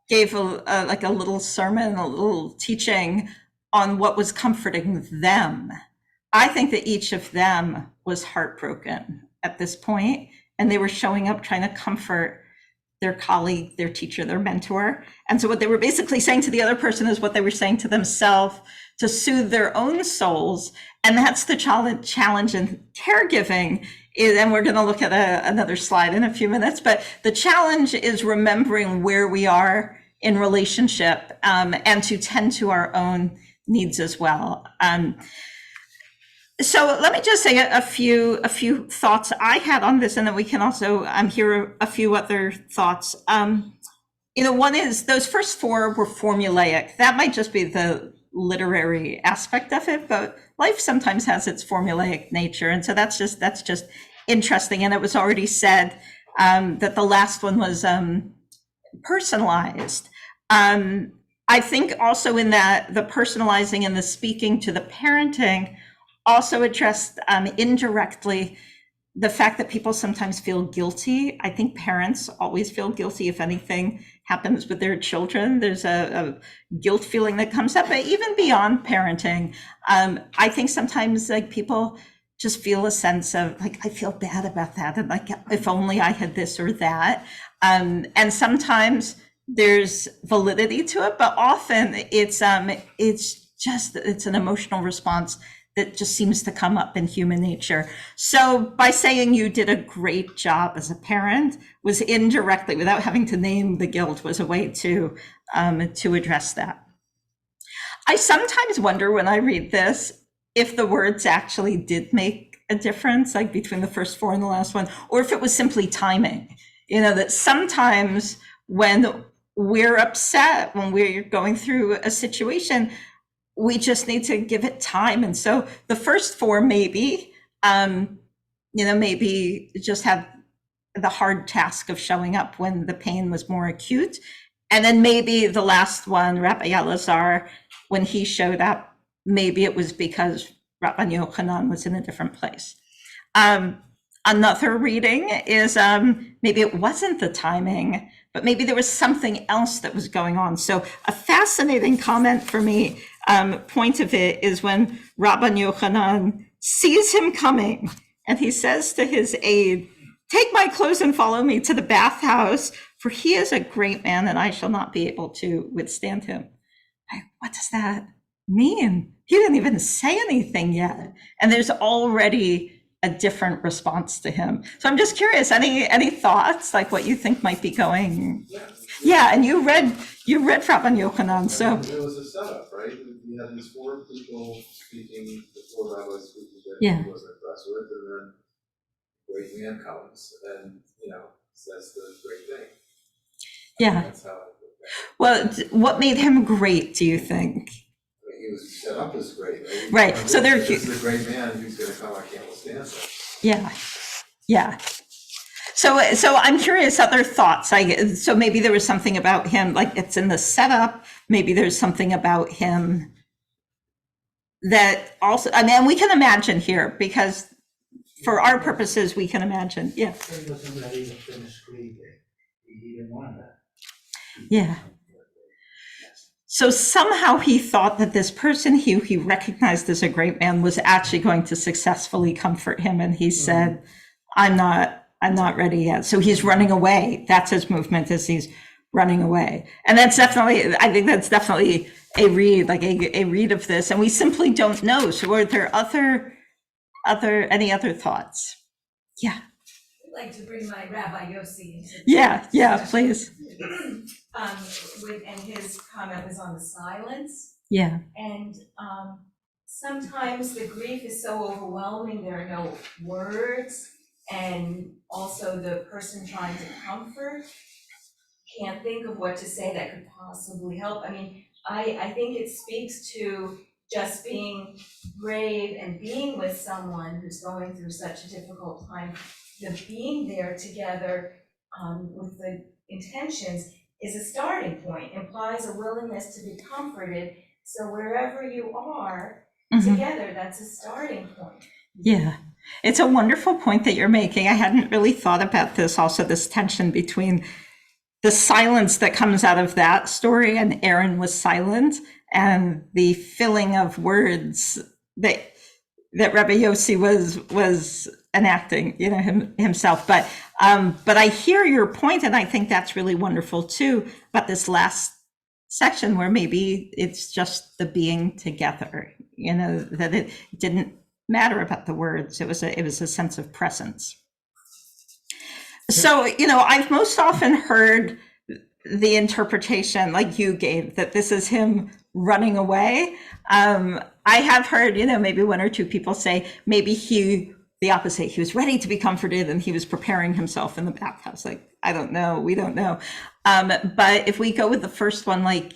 gave like a little sermon, a little teaching on what was comforting them. I think that each of them was heartbroken at this point, and they were showing up trying to comfort their colleague, their teacher, their mentor. And so what they were basically saying to the other person is what they were saying to themselves to soothe their own souls. And that's the challenge in caregiving. And we're going to look at another slide in a few minutes, but the challenge is remembering where we are in relationship, and to tend to our own needs as well. So let me just say a few thoughts I had on this, and then we can also hear a few other thoughts. One is those first four were formulaic. That might just be the literary aspect of it, but life sometimes has its formulaic nature, and so that's just interesting. And it was already said that the last one was personalized. I think also in that the personalizing and the speaking to the parenting also addressed indirectly the fact that people sometimes feel guilty. I think parents always feel guilty if anything happens with their children. There's a guilt feeling that comes up, but even beyond parenting, I think sometimes like people just feel a sense of like, I feel bad about that, and like if only I had this or that. And sometimes there's validity to it, but often it's an emotional response that just seems to come up in human nature. So by saying you did a great job as a parent was indirectly, without having to name the guilt, was a way to address that. I sometimes wonder when I read this if the words actually did make a difference, like between the first four and the last one, or if it was simply timing. That sometimes when we're upset, when we're going through a situation, we just need to give it time. And so the first four maybe just have the hard task of showing up when the pain was more acute. And then maybe the last one, Rabbi Elazar, when he showed up, maybe it was because Rabbi Yochanan was in a different place. Another reading is maybe it wasn't the timing, but maybe there was something else that was going on. So a fascinating comment for me, point of it, is when Rabbi Yochanan sees him coming and he says to his aide, "Take my clothes and follow me to the bathhouse, for he is a great man and I shall not be able to withstand him." What does that mean? He didn't even say anything yet. And there's already a different response to him. So I'm just curious, any thoughts, like what you think might be going? Yeah, and you read Rabbi Yochanan, so. It was a setup, right? You had these four people speaking, the four rabbis speaking that Yeah. he wasn't impressed with, and then great man comes and, says the great thing. Yeah. That's how I look at it. Well, what made him great, do you think? He was set up as great. Right, so they're This is a great man who's gonna come, I can't withstand it. Yeah. So I'm curious, other thoughts. So maybe there was something about him, like it's in the setup. Maybe there's something about him that also, we can imagine here, because for our purposes, we can imagine, yeah. He wasn't ready to finish reading. He didn't want that. Yeah. So somehow he thought that this person he recognized as a great man was actually going to successfully comfort him. And he said, I'm not ready yet. So he's running away. That's his movement, as he's running away. And I think that's definitely a read, like a read of this. And we simply don't know. So are there any other thoughts? Yeah. I'd like to bring my Rabbi Yossi into this. Yeah, please. And his comment was on the silence. Yeah. And sometimes the grief is so overwhelming, there are no words, and also the person trying to comfort can't think of what to say that could possibly help. I think it speaks to just being brave and being with someone who's going through such a difficult time. The being there together with the intentions is a starting point, implies a willingness to be comforted. So wherever you are together, that's a starting point. Yeah, it's a wonderful point that you're making. I hadn't really thought about this, also this tension between the silence that comes out of that story, and Aaron was silent, and the filling of words that Rabbi Yossi was enacting, himself. But I hear your point, and I think that's really wonderful too, about this last section where maybe it's just the being together, that it didn't matter about the words. It was a sense of presence. So, I've most often heard the interpretation like you gave, that this is him running away. I have heard, maybe one or two people say maybe the opposite, he was ready to be comforted and he was preparing himself in the bathhouse. Like, I don't know, we don't know. But if we go with the first one, like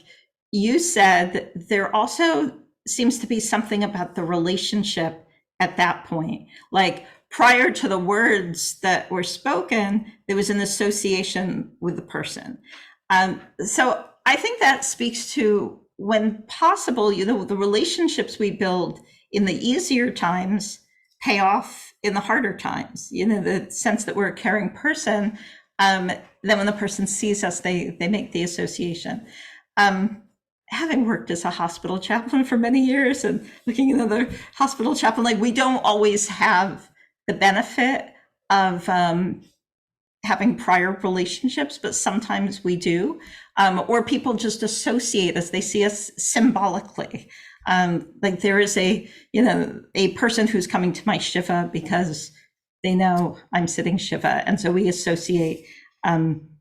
you said, there also seems to be something about the relationship at that point. Like, prior to the words that were spoken, there was an association with the person. So I think that speaks to, when possible, the relationships we build in the easier times pay off in the harder times. The sense that we're a caring person, then when the person sees us, they make the association. Having worked as a hospital chaplain for many years and looking at another hospital chaplain, like, we don't always have the benefit of having prior relationships, but sometimes we do, or people just associate us, they see us symbolically. Like, there is a person who's coming to my Shiva because they know I'm sitting Shiva, and so we associate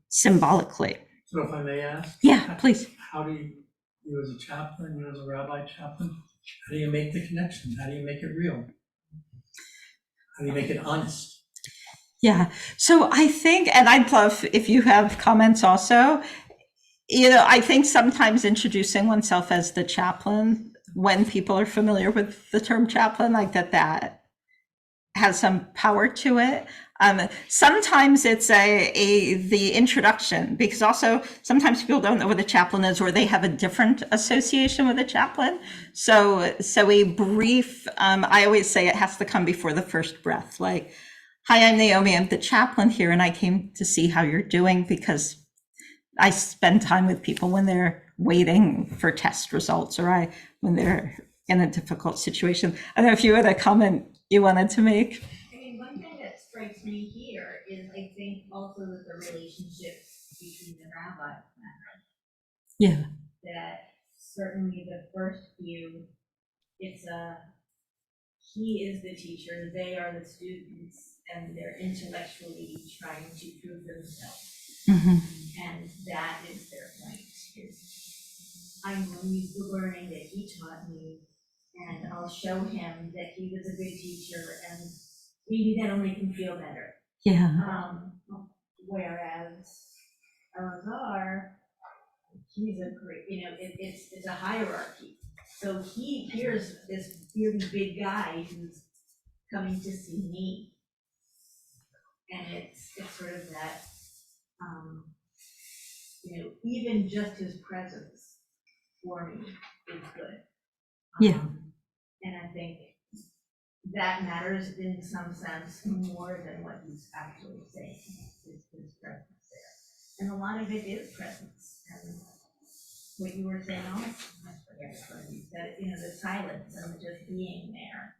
symbolically. So if I may ask? Yeah, please. How do you as a chaplain, you as a rabbi chaplain, how do you make the connection? How do you make it real? How do you make it honest? Yeah, so I think, and I'd love if you have comments also, I think sometimes introducing oneself as the chaplain, when people are familiar with the term chaplain, like that has some power to it. Sometimes it's the introduction, because also sometimes people don't know what a chaplain is, or they have a different association with a chaplain. So a brief, I always say it has to come before the first breath. Like, hi, I'm Naomi, I'm the chaplain here, and I came to see how you're doing, because I spend time with people when they're waiting for test results, or when they're in a difficult situation. I don't know if you had a comment you wanted to make. I mean, one thing that strikes me here is, I think, also that the relationship between the rabbi matters. Yeah. That certainly the first few, he is the teacher, they are the students, and they're intellectually trying to prove themselves. Mm-hmm. And that is their point, is I'm used to learning that he taught me, and I'll show him that he was a good teacher, and maybe that'll make him feel better. Yeah. Whereas Elazar, he's a great, it's a hierarchy. So he hears this really big guy who's coming to see me. And it's sort of that, even just his presence for me is good. Yeah. And I think that matters in some sense more than what he's actually saying, is his presence there. And a lot of it is presence. And what you were saying also, I forget what you said, the silence and just being there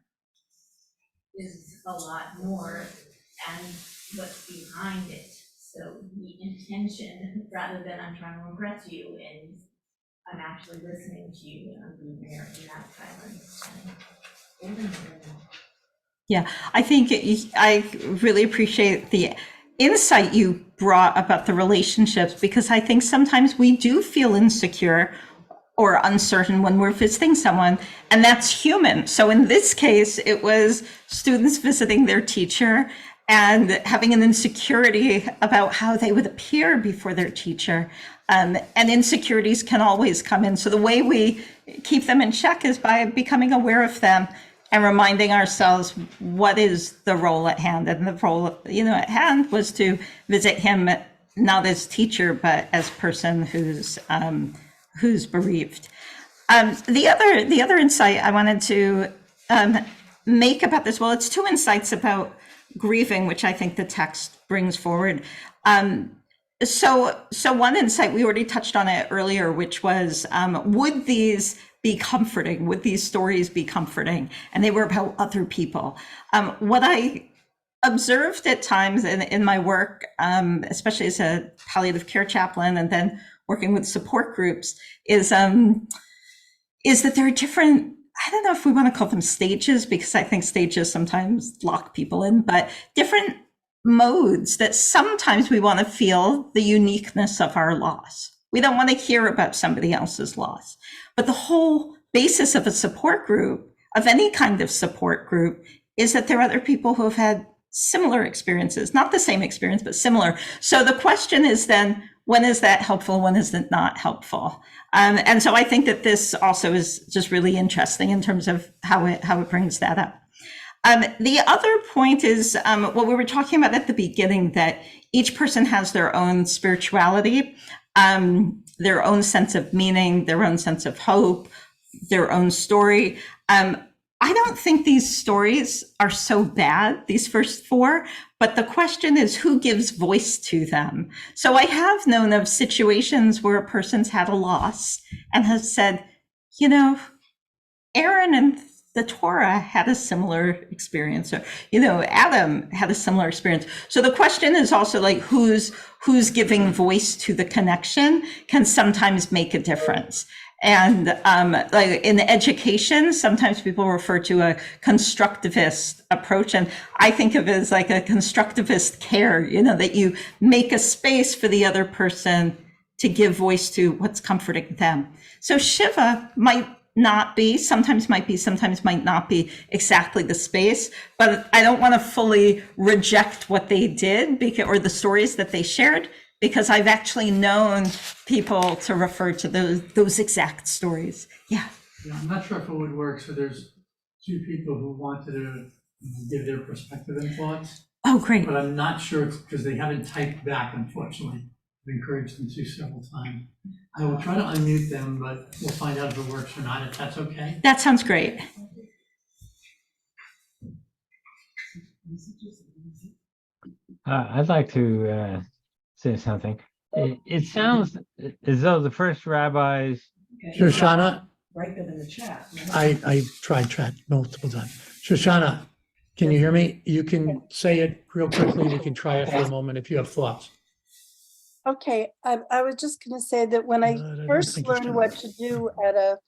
is a lot more, and what's behind it. So the intention, rather than I'm trying to impress you, and I'm actually listening to you, and I'm being there in that silence. Yeah, I think I really appreciate the insight you brought about the relationships, because I think sometimes we do feel insecure or uncertain when we're visiting someone, and that's human. So in this case, it was students visiting their teacher and having an insecurity about how they would appear before their teacher. And insecurities can always come in. So the way we keep them in check is by becoming aware of them and reminding ourselves what is the role at hand. And the role, at hand was to visit him not as teacher, but as person who's bereaved. The other insight I wanted to make about this, well, it's two insights about grieving, which I think the text brings forward. So one insight, we already touched on it earlier, which was, would these be comforting? Would these stories be comforting? And they were about other people. What I observed at times in my work, especially as a palliative care chaplain and then working with support groups, is that there are different, I don't know if we want to call them stages, because I think stages sometimes lock people in, but different modes that sometimes we want to feel the uniqueness of our loss. We don't want to hear about somebody else's loss. But the whole basis of a support group, of any kind of support group, is that there are other people who have had similar experiences, not the same experience, but similar. So the question is then, when is that helpful? When is it not helpful? And so I think that this also is just really interesting in terms of how it brings that up. The other point is what we were talking about at the beginning, that each person has their own spirituality, their own sense of meaning, their own sense of hope, their own story. I don't think these stories are so bad, these first four, but the question is who gives voice to them? So I have known of situations where a person's had a loss and has said, you know, Aaron and the Torah had a similar experience, or, you know, Adam had a similar experience. So the question is also like who's giving voice to the connection can sometimes make a difference. And like in education, sometimes people refer to a constructivist approach, and I think of it as like a constructivist care, you know, that you make a space for the other person to give voice to what's comforting them. So Shiva might not be, sometimes might be, sometimes might not be exactly the space, but I don't want to fully reject what they did because, or the stories that they shared, because I've actually known people to refer to those exact stories. Yeah. Yeah, I'm not sure if it would work. So there's two people who wanted to give their perspective and thoughts. Oh, great. But I'm not sure because they haven't typed back, unfortunately. I've encouraged them to several times. I will try to unmute them, but we'll find out if it works or not, if that's okay. That sounds great. I'd like to say something. It sounds as though the first rabbis. Shoshana, Write them in the chat. I tried chat multiple times. Shoshana, can you hear me? You can say it real quickly. We can try it for a moment if you have thoughts. Okay, I was just going to say that when I first learned what to do at a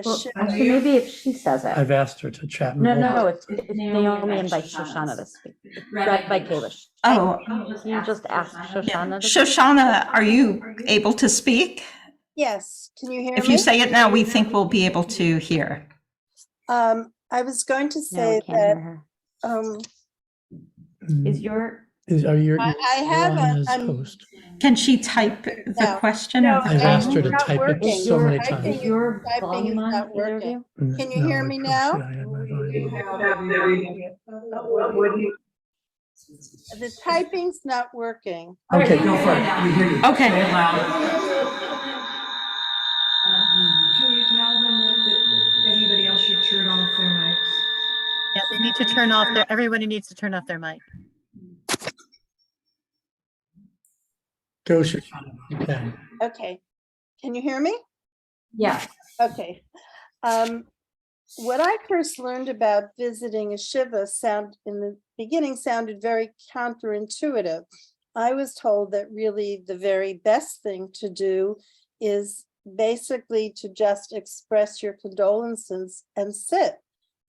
shiva. Actually, maybe if she says it. I've asked her to chat. No, it's Naomi invites Shoshana to speak. Rabbi Kalish. Oh, You just asked Shoshana to speak? Shoshana, are you able to speak? Yes, can you hear me? If you say it now, we think we'll be able to hear. I was going to No, we say can't hear that her. Is your I have a host? Can she type the No. question? No, I've asked her to not type working. it so many Typing times. is- your typing is volume on, not either of working. you? Can you hear me now? The typing's not working. Okay, Go for it. We hear you. Okay. Say it loud. Can you tell them if anybody else should turn off their mics? Yeah, they need to turn off everybody needs to turn off their mic. Go, Shoshana. You can. Okay, can you hear me? Yeah. Okay. What I first learned about visiting a shiva in the beginning sounded very counterintuitive. I was told that really the very best thing to do is basically to just express your condolences and sit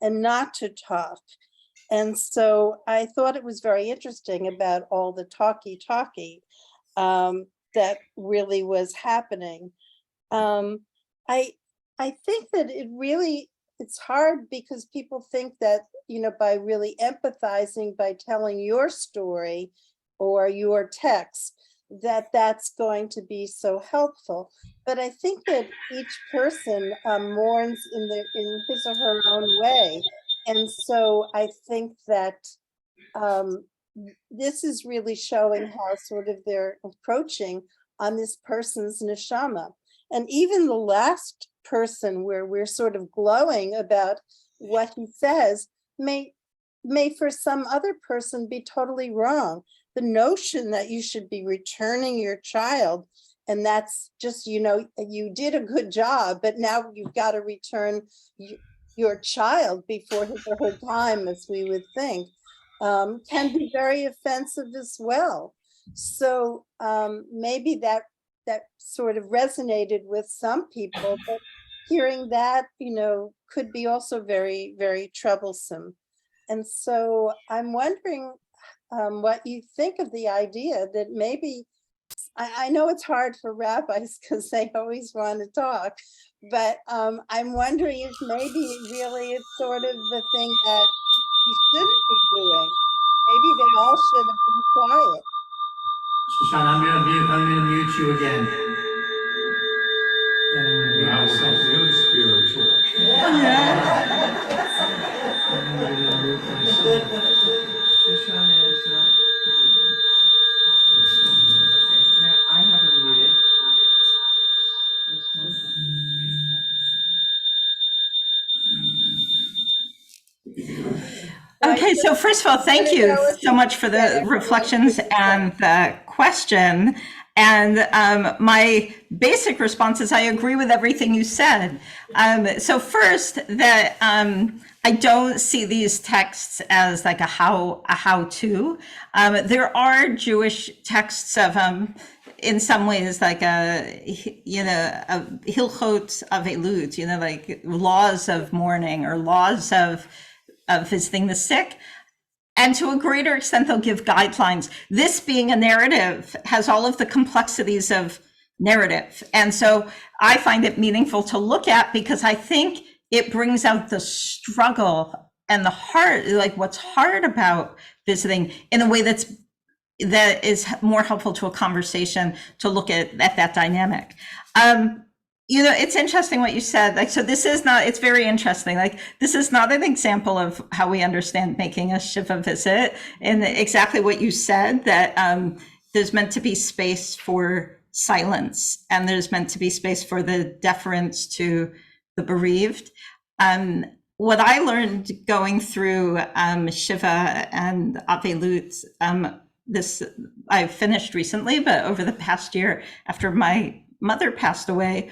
and not to talk. And so I thought it was very interesting about all the talky that really was happening. I think that it's hard because people think that, you know, by really empathizing, by telling your story or your text, that's going to be so helpful. But I think that each person mourns in his or her own way. And so I think that this is really showing how sort of they're approaching on this person's neshama. And even the last person where we're sort of glowing about what he says may for some other person be totally wrong. the notion that you should be returning your child, and that's just, you did a good job, but now you've got to return your child before his or her time, as we would think, can be very offensive as well. So maybe that sort of resonated with some people, but hearing that, could be also very, very troublesome. And so I'm wondering what you think of the idea that maybe, I know it's hard for rabbis because they always want to talk, but I'm wondering if maybe really it's sort of the thing that you shouldn't be doing. Maybe they all should have been quiet. Shoshana, I'm gonna mute you again. And I'm gonna mute Wow, myself. that's really spiritual. Shoshana is not muted. Okay, now I have her muted. Just one second. Okay, so first of all, thank you so much for the reflections and the question. And my basic response is I agree with everything you said. So first, that I don't see these texts as like a how-to. There are Jewish texts of in some ways like a hilchot avelut, like laws of mourning or laws of visiting the sick. And to a greater extent, they'll give guidelines. This being a narrative has all of the complexities of narrative. And so I find it meaningful to look at because I think it brings out the struggle and the heart, like what's hard about visiting in a way that is more helpful to a conversation to look at that dynamic. It's interesting what you said. Like, so this is not, it's very interesting. Like, this is not an example of how we understand making a Shiva visit, and exactly what you said, that there's meant to be space for silence, and there's meant to be space for the deference to the bereaved. What I learned going through Shiva and Avelut, this I finished recently, but over the past year after my mother passed away,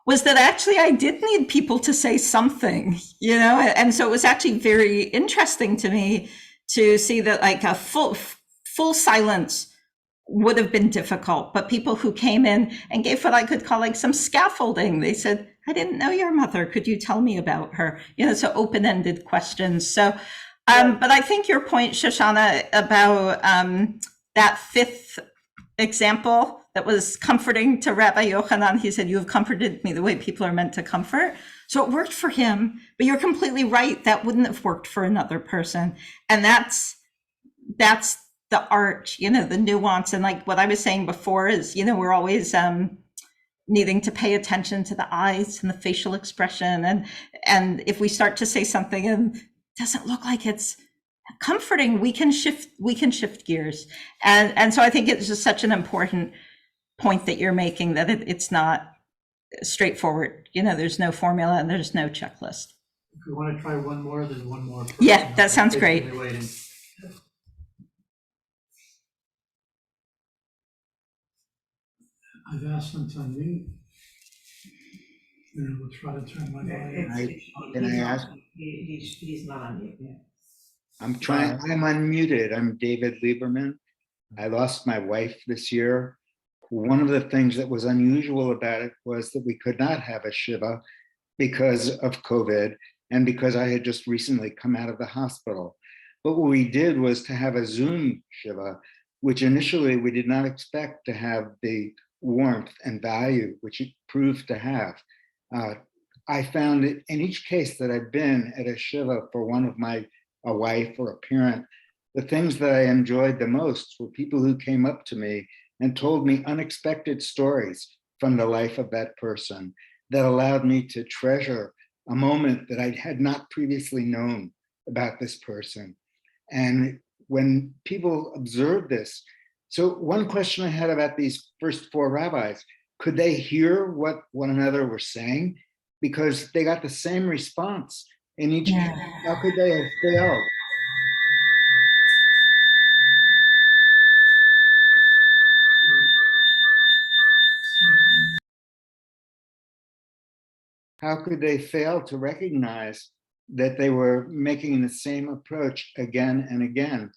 was that actually I did need people to say something, and so it was actually very interesting to me to see that like a full silence would have been difficult, but people who came in and gave what I could call like some scaffolding. They said, I didn't know your mother. Could you tell me about her? So open-ended questions. So, but I think your point, Shoshana, about that fifth example that was comforting to Rabbi Yochanan. He said, you have comforted me the way people are meant to comfort. So it worked for him, but you're completely right. That wouldn't have worked for another person. And that's the art, the nuance. And like what I was saying before is, we're always needing to pay attention to the eyes and the facial expression. And if we start to say something and it doesn't look like it's comforting, we can shift gears. And so I think it's just such an important point that you're making, that it's not straightforward. There's no formula and there's no checklist. If we want to try one more, then one more. Yeah, that sounds great. Waiting. I've asked them to unmute. And we'll try to turn my volume. Can I ask? He's not on mute yet. I'm unmuted. I'm David Lieberman. I lost my wife this year. One of the things that was unusual about it was that we could not have a Shiva because of COVID and because I had just recently come out of the hospital. But what we did was to have a Zoom Shiva, which initially we did not expect to have the warmth and value, which it proved to have. I found it in each case that I've been at a Shiva for a wife or a parent, the things that I enjoyed the most were people who came up to me and told me unexpected stories from the life of that person that allowed me to treasure a moment that I had not previously known about this person. And when people observed this, so one question I had about these first four rabbis, could they hear what one another were saying? Because they got the same response in each case. How could they have failed? how could they fail to recognize that they were making the same approach again and again?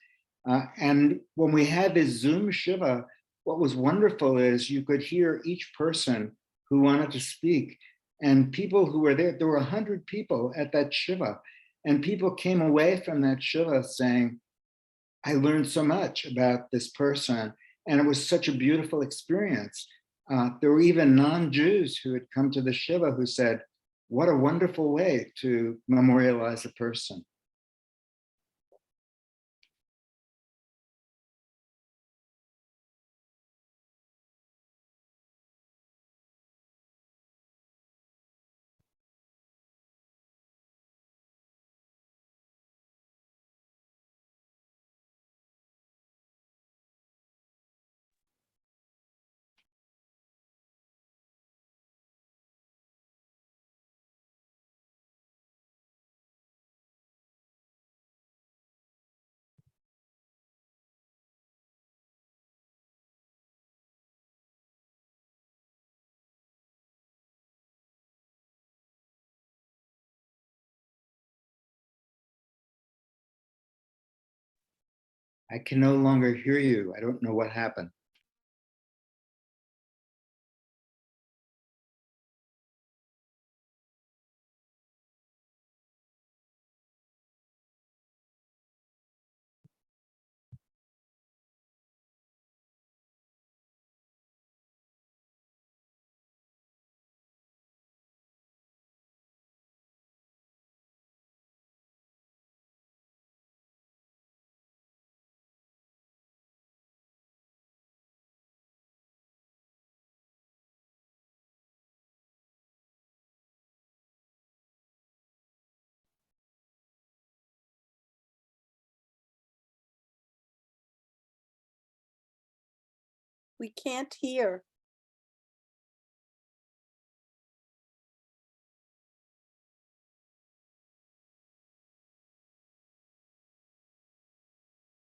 And when we had this Zoom Shiva, what was wonderful is you could hear each person who wanted to speak, and people who were there were 100 people at that Shiva, and people came away from that Shiva saying, I learned so much about this person, and it was such a beautiful experience. There were even non-Jews who had come to the Shiva who said, what a wonderful way to memorialize a person. I can no longer hear you. I don't know what happened. We can't hear.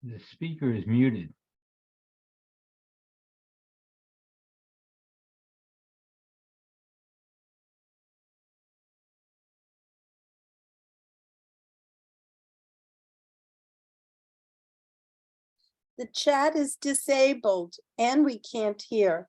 The speaker is muted. The chat is disabled and we can't hear.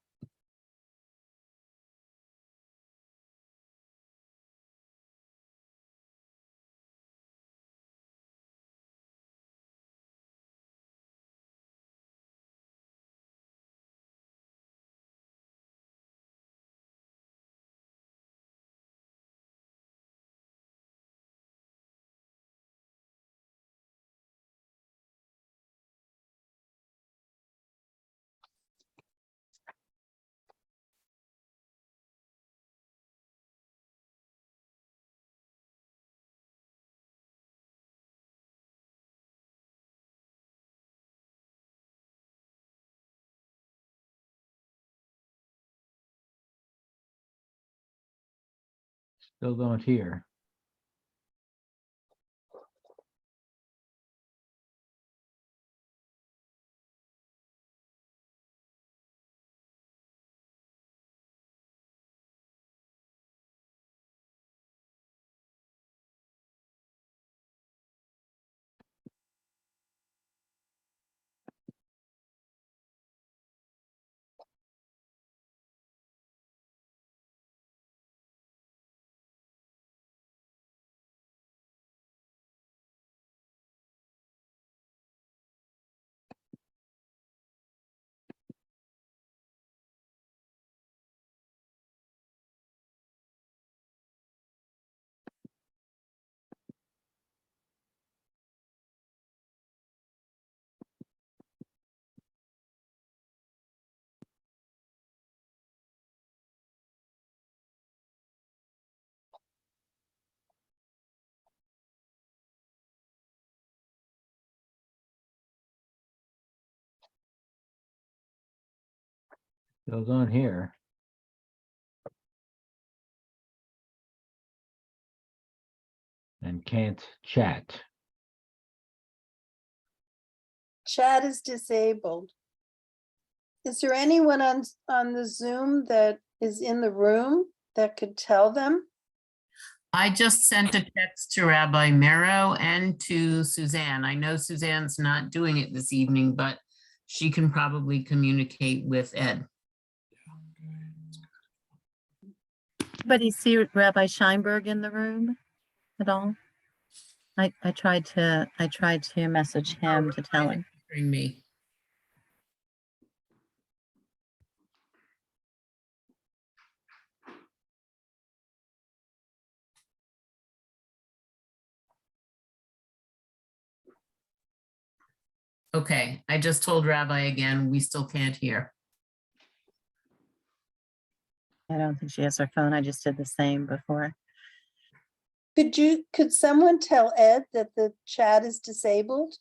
Still don't hear. Still don't hear. And can't chat. Chat is disabled. Is there anyone on the Zoom that is in the room that could tell them? I just sent a text to Rabbi Mero and to Suzanne. I know Suzanne's not doing it this evening, but she can probably communicate with Ed. Anybody see Rabbi Scheinberg in the room at all? I tried to message him to tell him. Bring me. Okay, I just told Rabbi again, we still can't hear. I don't think she has her phone. I just did the same before. Could someone tell Ed that the chat is disabled?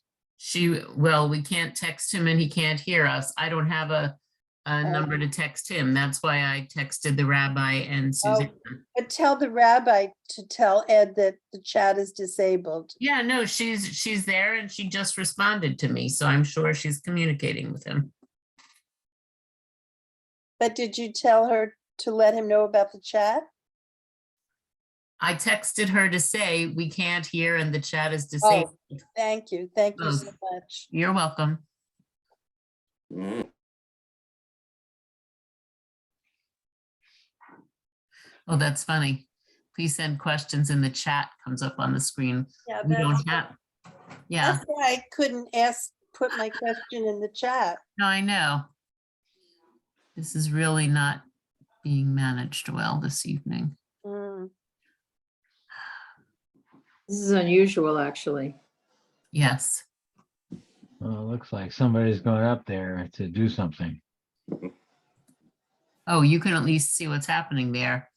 Well, we can't text him and he can't hear us. I don't have a number to text him. That's why I texted the rabbi and Suzanne. But tell the rabbi to tell Ed that the chat is disabled. Yeah, no, she's there and she just responded to me, so I'm sure she's communicating with him. But did you tell her to let him know about the chat? I texted her to say we can't hear and the chat is disabled. Oh, thank you so much. You're welcome. Oh, that's funny. Please send questions in the chat, comes up on the screen. Yeah, we don't have. Yeah. That's why I couldn't put my question in the chat. No, I know. This is really not being managed well this evening. This is unusual, actually. Yes. Well, it looks like somebody's going up there to do something. Oh, you can at least see what's happening there.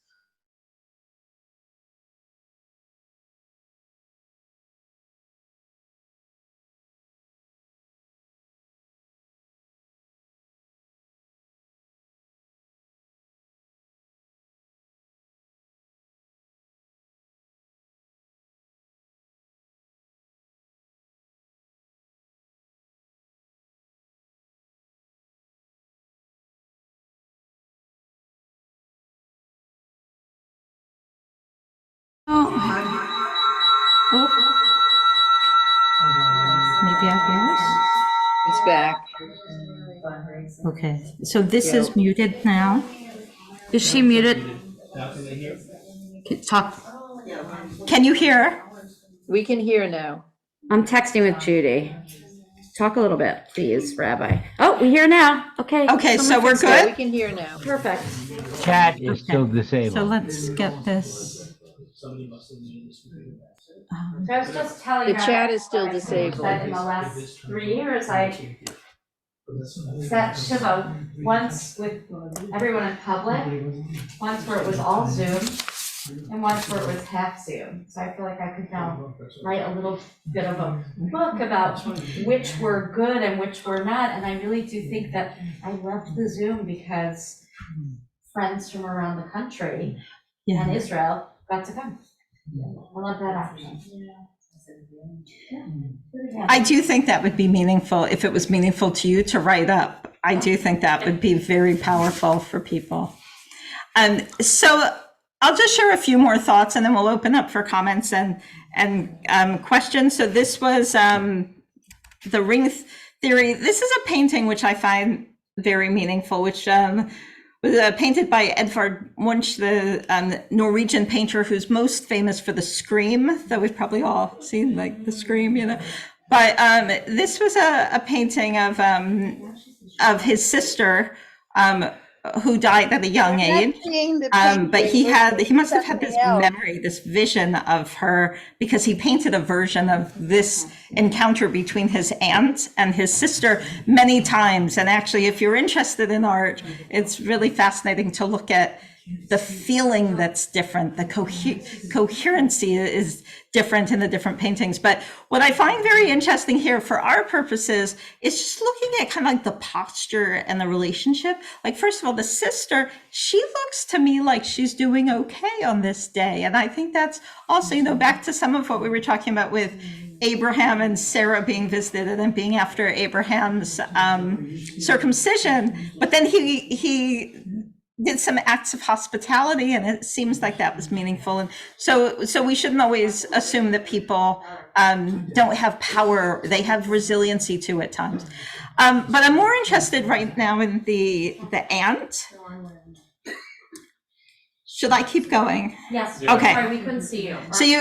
Maybe I hear It's back. this. Okay, so this is muted now. Is she muted? Talk. Can you hear? We can hear now. I'm texting with Judy. Talk a little bit, please, Rabbi. Oh, we hear now. Okay. Okay, so we're Yeah, good? we can hear now. Perfect. Chat is still disabled. So let's get this. I was just telling The her chat is still that disabled. in the last 3 years, I sat Shiva once with everyone in public, once where it was all Zoom, and once where it was half Zoom. So I feel like I could now write a little bit of a book about which were good and which were not. And I really do think that I loved the Zoom because friends from around the country and Israel got to come. I love that option. I do think that would be meaningful if it was meaningful to you to write up. I do think that would be very powerful for people. So I'll just share a few more thoughts and then we'll open up for comments and questions. So this was the ring theory. This is a painting which I find very meaningful, which was painted by Edvard Munch, the Norwegian painter who's most famous for the Scream, that we've probably all seen, like the Scream, you know. But this was a painting of his sister who died at a young age. But he must have had this memory, this vision of her, because he painted a version of this encounter between his aunt and his sister many times. And actually, if you're interested in art, it's really fascinating to look at the feeling that's different. The coherency is different in the different paintings. But what I find very interesting here for our purposes is just looking at kind of like the posture and the relationship. Like, first of all, the sister, she looks to me like she's doing okay on this day. And I think that's also, you know, back to some of what we were talking about with Abraham and Sarah being visited and then being after Abraham's circumcision. But then he did some acts of hospitality, and it seems like that was meaningful. And so we shouldn't always assume that people don't have power. They have resiliency too at times. But I'm more interested right now in the ant. Should I keep going? Yes. Okay. Sorry, we couldn't see you. So you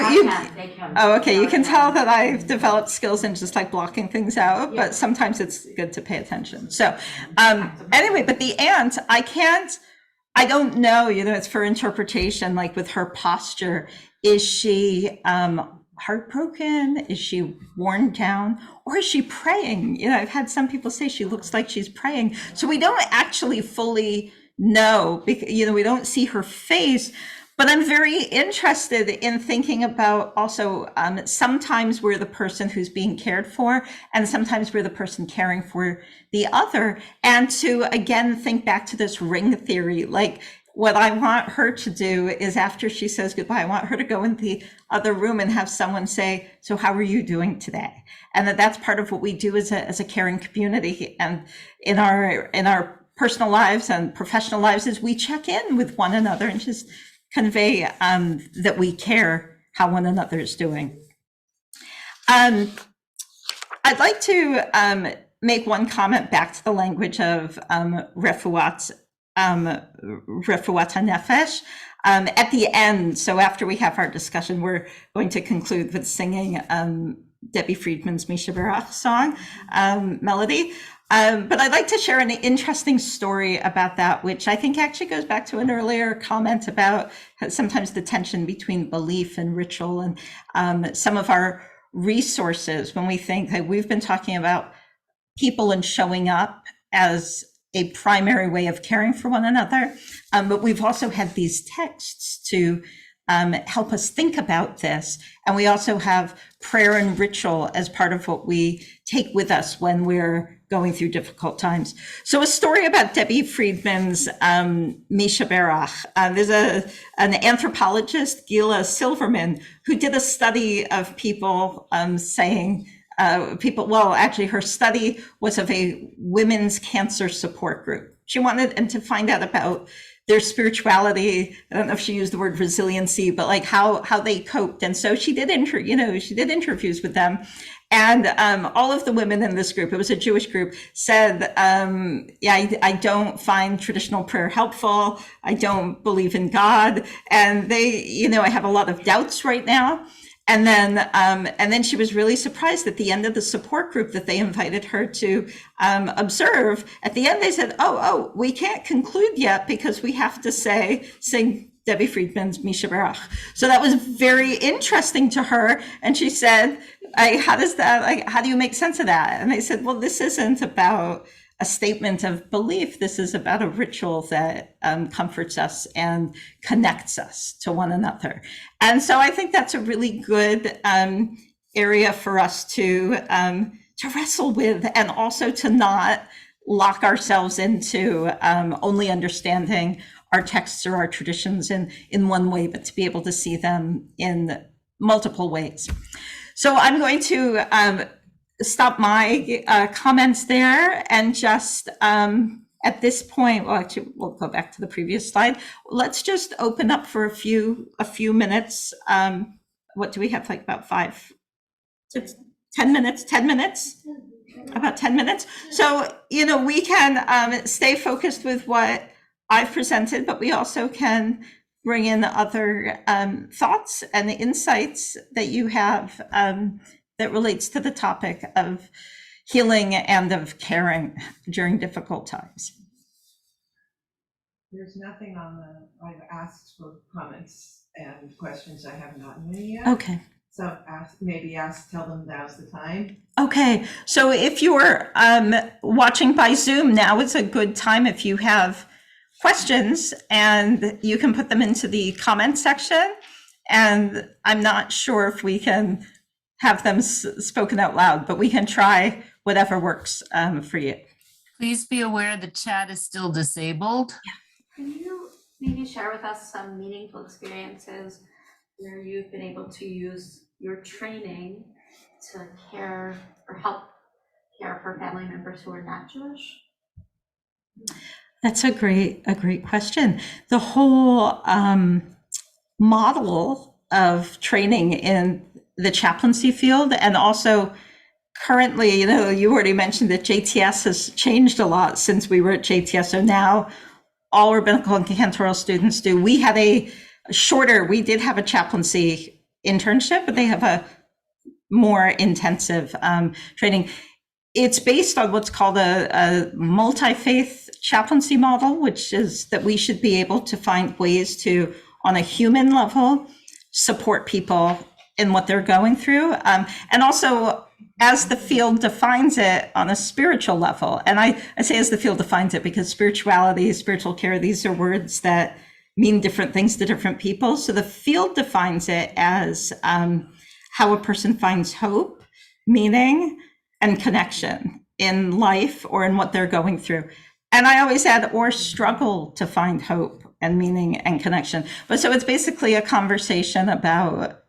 They can. oh, okay. You can tell that I've developed skills in just like blocking things out, but sometimes it's good to pay attention. So anyway, but the ant, I don't know, it's for interpretation, like with her posture. Is she heartbroken? Is she worn down? Or is she praying? I've had some people say she looks like she's praying. So we don't actually fully know, because, we don't see her face. But I'm very interested in thinking about also sometimes we're the person who's being cared for, and sometimes we're the person caring for the other. And to, again, think back to this ring theory, like what I want her to do is after she says goodbye, I want her to go in the other room and have someone say, so how are you doing today? And that's part of what we do as a caring community. And in our personal lives and professional lives is we check in with one another and just convey that we care how one another is doing. I'd like to make one comment back to the language of Refuat Haefesh. At the end, so after we have our discussion, we're going to conclude with singing Debbie Friedman's Misha Barach song melody. But I'd like to share an interesting story about that, which I think actually goes back to an earlier comment about sometimes the tension between belief and ritual, and some of our resources when we think that we've been talking about people and showing up as a primary way of caring for one another. But we've also had these texts to help us think about this. And we also have prayer and ritual as part of what we take with us when we're going through difficult times. So a story about Debbie Friedman's Misha Barach. There's an anthropologist, Gila Silverman, who did a study of people saying, actually her study was of a women's cancer support group. She wanted to find out about their spirituality. I don't know if she used the word resiliency, but like how they coped. And so she did interviews with them. And all of the women in this group, it was a Jewish group, said, I don't find traditional prayer helpful. I don't believe in God. And they, I have a lot of doubts right now. And then she was really surprised at the end of the support group that they invited her to observe. At the end, they said, oh, we can't conclude yet because we have to sing Debbie Friedman's Misha Barach. So that was very interesting to her. And she said, how do you make sense of that? And they said, well, this isn't about a statement of belief. This is about a ritual that comforts us and connects us to one another. And so I think that's a really good area for us to wrestle with, and also to not lock ourselves into only understanding our texts or our traditions in one way, but to be able to see them in multiple ways. So I'm going to stop my comments there and just at this point, well, actually, we'll go back to the previous slide. Let's just open up for a few minutes. What do we have, like about 10 minutes? 10 minutes? About 10 minutes. So, we can stay focused with what I've presented, but we also can bring in other thoughts and insights that you have that relates to the topic of healing and of caring during difficult times. There's nothing I've asked for comments and questions. I haven't gotten any yet. Okay. So tell them now's the time. Okay, so if you're watching by Zoom, now is a good time if you have questions, and you can put them into the comment section. And I'm not sure if we can have them spoken out loud, but we can try whatever works for you. Please be aware the chat is still disabled. Can you maybe share with us some meaningful experiences where you've been able to use your training to care or help care for family members who are not Jewish? That's a great question. The whole model of training in the chaplaincy field, and also currently, you already mentioned that JTS has changed a lot since we were at JTS. So now all rabbinical and cantoral students do. We had we did have a chaplaincy internship, but they have a more intensive training. It's based on what's called a multi-faith chaplaincy model, which is that we should be able to find ways to, on a human level, support people in what they're going through. And also, as the field defines it, on a spiritual level. And I say as the field defines it because spirituality, spiritual care, these are words that mean different things to different people. So the field defines it as how a person finds hope, meaning, and connection in life or in what they're going through. And I always add, or struggle to find hope and meaning and connection. But so it's basically a conversation about,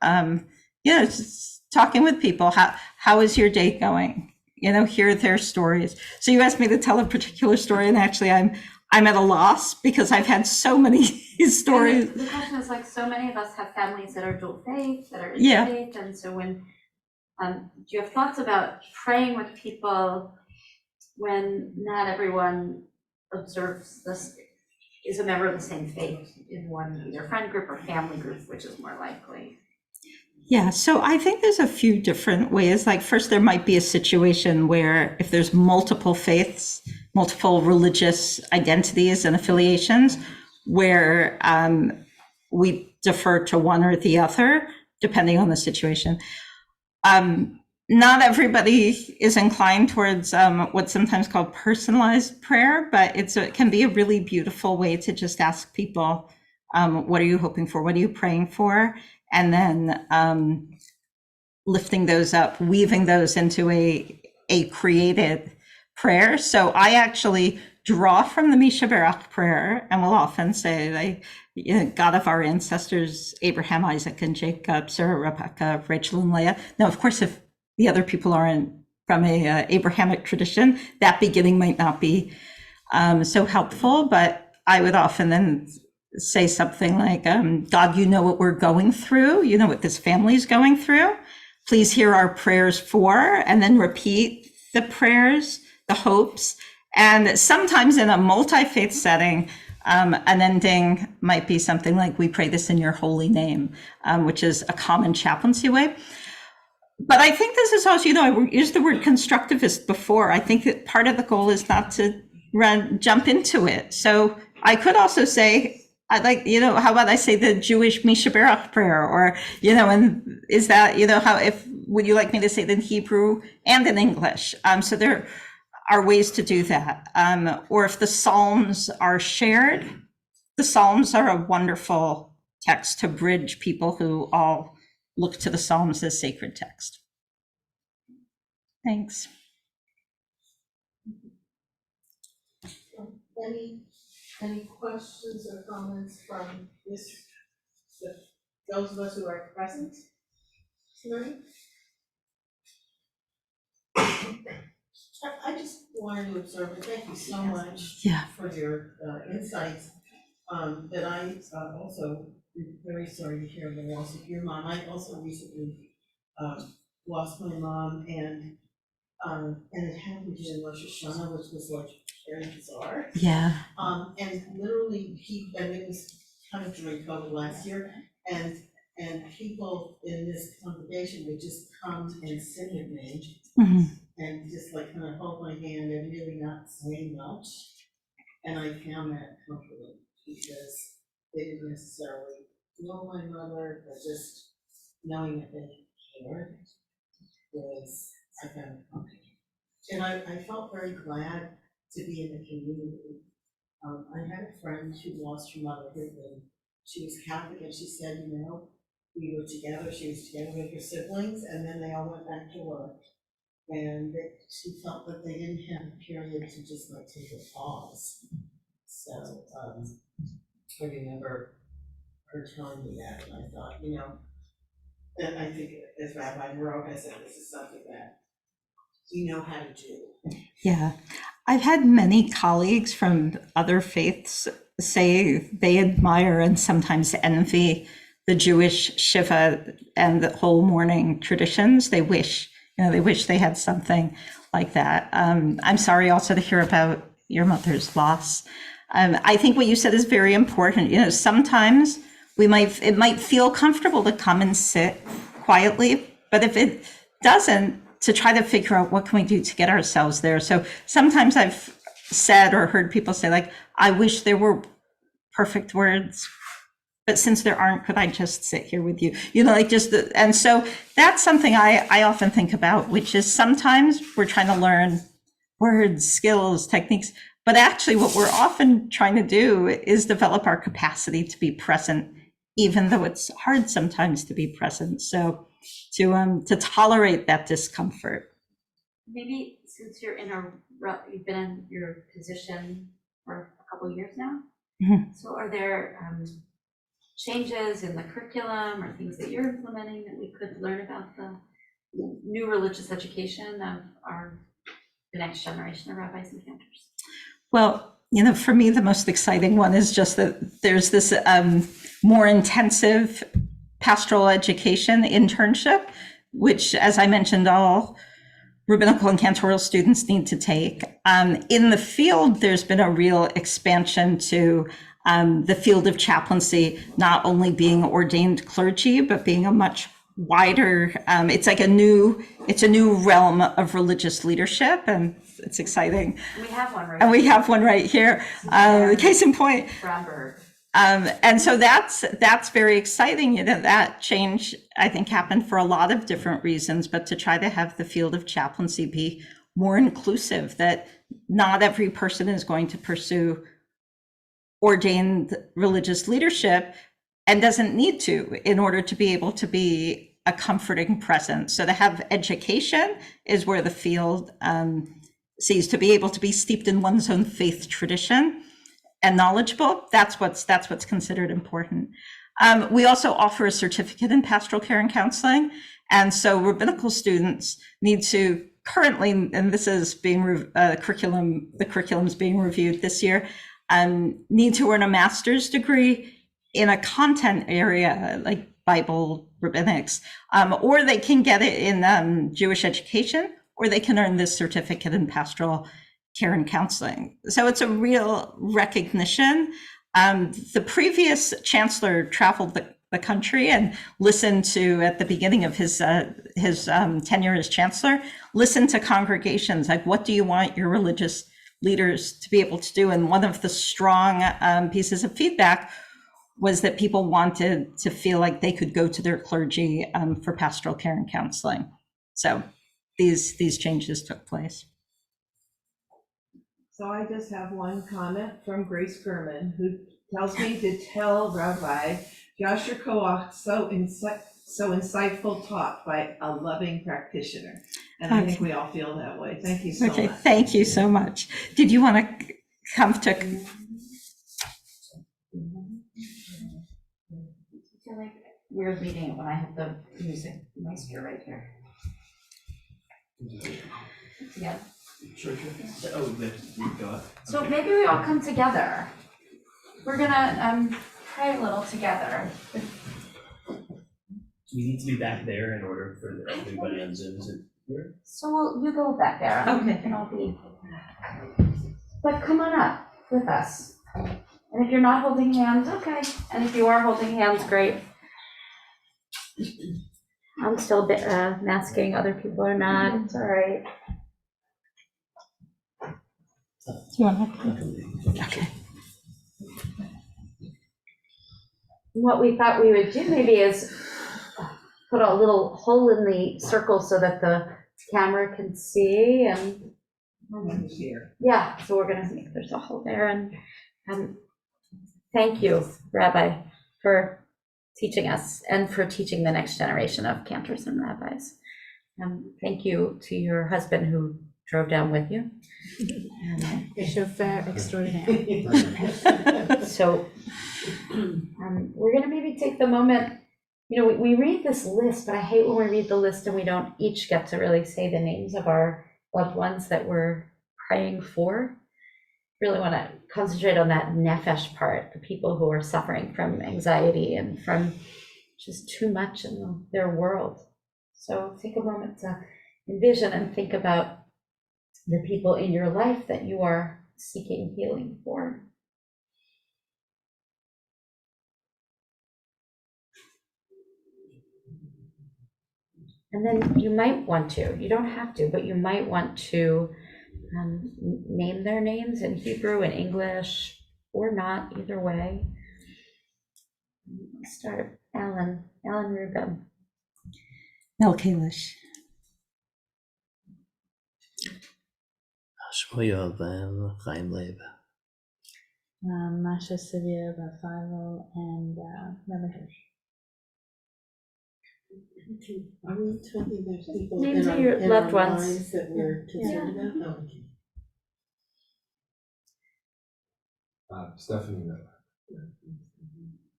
just talking with people. How is your day going? Hear their stories. So you asked me to tell a particular story, and actually I'm at a loss because I've had so many stories. And the question is, like, so many of us have families that are dual faith, that are Yeah. interfaith, and so when do you have thoughts about praying with people when not everyone observes this, is a member of the same faith in one either friend group or family group, which is more likely? Yeah, so I think there's a few different ways. Like, first, there might be a situation where if there's multiple faiths, multiple religious identities and affiliations, where we defer to one or the other, depending on the situation. Not everybody is inclined towards what's sometimes called personalized prayer, but it can be a really beautiful way to just ask people, what are you hoping for? What are you praying for? And then lifting those up, weaving those into a created prayer. So I actually draw from the Misha Berach prayer, and will often say, God of our ancestors, Abraham, Isaac, and Jacob, Sarah, Rebecca, Rachel, and Leah. Now, of course, if the other people aren't from a Abrahamic tradition, that beginning might not be so helpful, but I would often then say something like, God, you know what we're going through. You know what this family is going through. Please hear our prayers for, and then repeat the prayers, the hopes. And sometimes in a multi-faith setting, an ending might be something like, we pray this in your holy name, which is a common chaplaincy way. But I think this is also, I used the word constructivist before. I think that part of the goal is not to jump into it. So I could also say, I'd like, how about I say the Jewish Misha Berach prayer, or, and is that, would you like me to say it in Hebrew and in English? So there are ways to do that. Or if the Psalms are shared, the Psalms are a wonderful text to bridge people who all look to the Psalms as sacred text. Thanks. Any questions or comments from those of us who are present tonight? I just wanted to observe, and thank you so much for your insights. That I also am very sorry to hear the loss of your mom. I also recently lost my mom, and it happened during Rosh Hashanah, which was like very bizarre. Yeah. And literally, and it was kind of during COVID last year, and people in this congregation would just come and sit with me, and just like kind of hold my hand and really not say much. And I found that comforting because they didn't necessarily know my mother, but just knowing that they cared was, I found it comforting. And I felt very glad to be in the community. I had a friend who lost her motherhood, and she was Catholic, and she said, we were together, she was together with her siblings, and then they all went back to work. And she felt that they didn't have a period to just like take a pause. So I remember her telling me that, and I thought, and I think as Rabbi Baruch has said, this is something that we know how to do. Yeah, I've had many colleagues from other faiths say they admire and sometimes envy the Jewish Shiva and the whole morning traditions. They wish they had something like that. I'm sorry also to hear about your mother's loss. I think what you said is very important. Sometimes it might feel comfortable to come and sit quietly, but if it doesn't, to try to figure out what can we do to get ourselves there. So sometimes I've said or heard people say, like, I wish there were perfect words, but since there aren't, could I just sit here with you? And so that's something I often think about, which is sometimes we're trying to learn words, skills, techniques, but actually what we're often trying to do is develop our capacity to be present, even though it's hard sometimes to be present. So to tolerate that discomfort. Maybe since you've been in your position for a couple of years now, so are there changes in the curriculum or things that you're implementing that we could learn about the new religious education of the next generation of rabbis and cantors? Well, for me, the most exciting one is just that there's this more intensive pastoral education internship, which, as I mentioned, all rabbinical and cantorial students need to take. In the field, there's been a real expansion to the field of chaplaincy, not only being ordained clergy, but being a much wider, it's a new realm of religious leadership, and it's exciting. We have one right and we have one right here. Case in point. And so that's very exciting. That change, I think, happened for a lot of different reasons, but to try to have the field of chaplaincy be more inclusive, that not every person is going to pursue ordained religious leadership and doesn't need to in order to be able to be a comforting presence. So to have education is where the field sees, to be able to be steeped in one's own faith tradition and knowledgeable. That's what's considered important. We also offer a certificate in pastoral care and counseling. And so rabbinical students need to currently, and this is being the curriculum's being reviewed this year, need to earn a master's degree in a content area like Bible rabbinics, or they can get it in Jewish education, or they can earn this certificate in pastoral care and counseling. So it's a real recognition. The previous chancellor traveled the country and listened to, at the beginning of his tenure as chancellor, listened to congregations, like, what do you want your religious leaders to be able to do? And one of the strong pieces of feedback was that people wanted to feel like they could go to their clergy for pastoral care and counseling. So these changes took place. So I just have one comment from Grace Gurman, who tells me to tell Rabbi Joshua Koach, so insightful talk by a loving practitioner. And I think we all feel that way. Thank you so much. Thank you so much. Did you want to come to? I feel like we're leading it when I have the music maestro right here. Yeah. So maybe we all come together. We're gonna pray a little together. We need to be back there in order for everybody on Zoom to hear. So you go back there. Okay. And I'll be. But come on up with us. And if you're not holding hands, okay. And if you are holding hands, great. I'm still masking. Other people are not. It's all right. Do you want to? Okay. What we thought we would do maybe is put a little hole in the circle so that the camera can see, and yeah, so we're gonna make, there's a hole there, and thank you, Rabbi, for teaching us and for teaching the next generation of cantors and rabbis. Thank you to your husband who drove down with you. Chauffeur extraordinaire. So we're going to maybe take the moment, we read this list, but I hate when we read the list and we don't each get to really say the names of our loved ones that we're praying for. Really want to concentrate on that Haefesh part, the people who are suffering from anxiety and from just too much in their world. So take a moment to envision and think about the people in your life that you are seeking healing for. And then you might want to, you don't have to, but you might want to name their names in Hebrew and English, or not, either way. Let's start. Alan Rubin. Kalish. Shmo Yovel, Chaim Leib. Masha Sivia, Raphael, and Rabbi Hirsch. Are we talking about people Names in of our, your in loved our ones. minds that we're concerned about? Oh, okay. Stephanie Miller.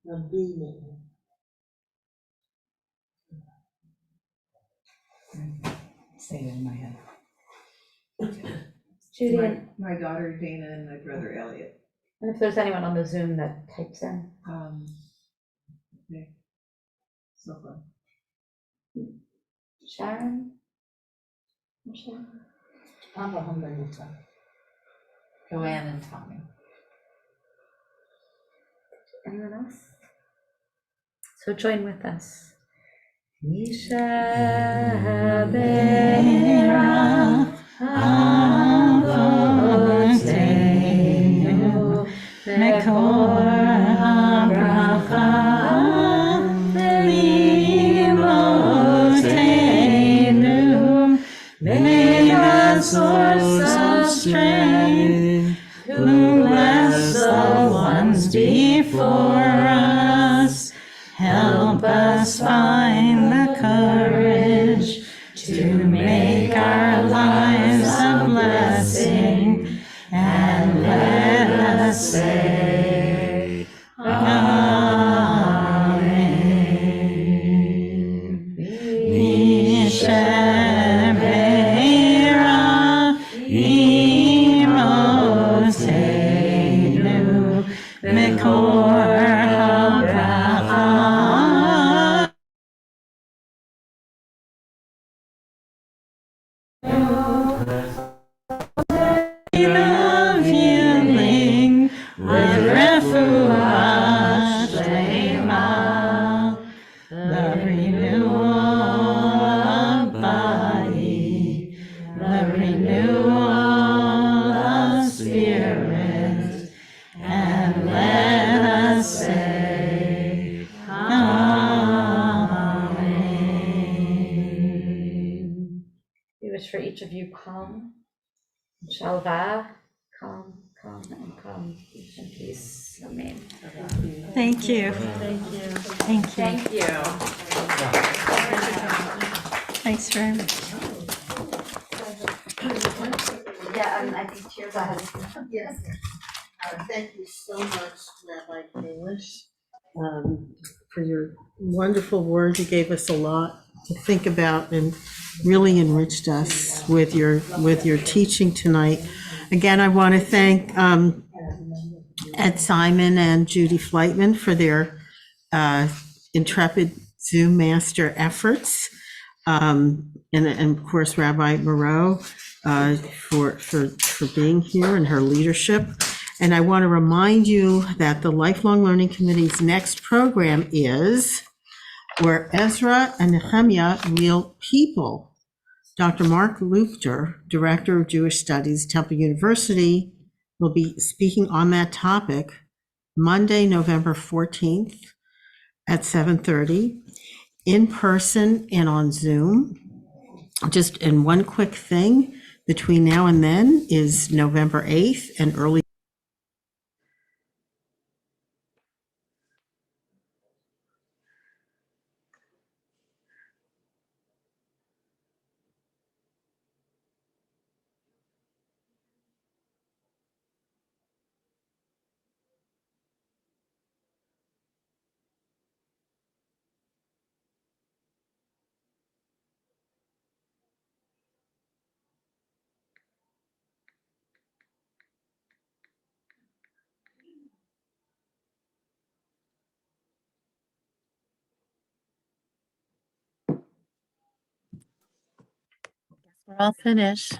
Rabbi Miller. Say it in my head. Judy, My daughter Dana and my brother Elliot. and if there's anyone on the Zoom that types in. Okay. So fun. Sharon? Joanne and Tommy. Anyone else? So join with us. Misha Bera Avotenu Mekor HaBracha Limotenu May the source of strength who bless the ones before us help us find the courage to make our lives a blessing, and let us say, Amen. Mishabera imotenu mekor habracha. Of healing with Refuat Shlema, the renewal of body, the renewal of spirit, and let us say, Amen. We wish for each of you calm. Shalva, calm, and calm, peace and peace. Amen. Thank you. Thank you. Thanks very much. Yeah, and I think tears ahead. Yes. Thank you so much, Rabbi Kalish, For your wonderful words. You gave us a lot to think about and really enriched us with your teaching tonight. Again, I want to thank Ed Simon and Judy Flightman for their intrepid Zoom master efforts. And of course, Rabbi Moreau for being here and her leadership. And I want to remind you that the Lifelong Learning Committee's next program is Where Ezra and Nehemiah Real People. Dr. Mark Lupter, Director of Jewish Studies, Temple University, will be speaking on that topic Monday, November 14th at 7:30, in person and on Zoom. Just in one quick thing, between now and then is November 8th and early We're all finished.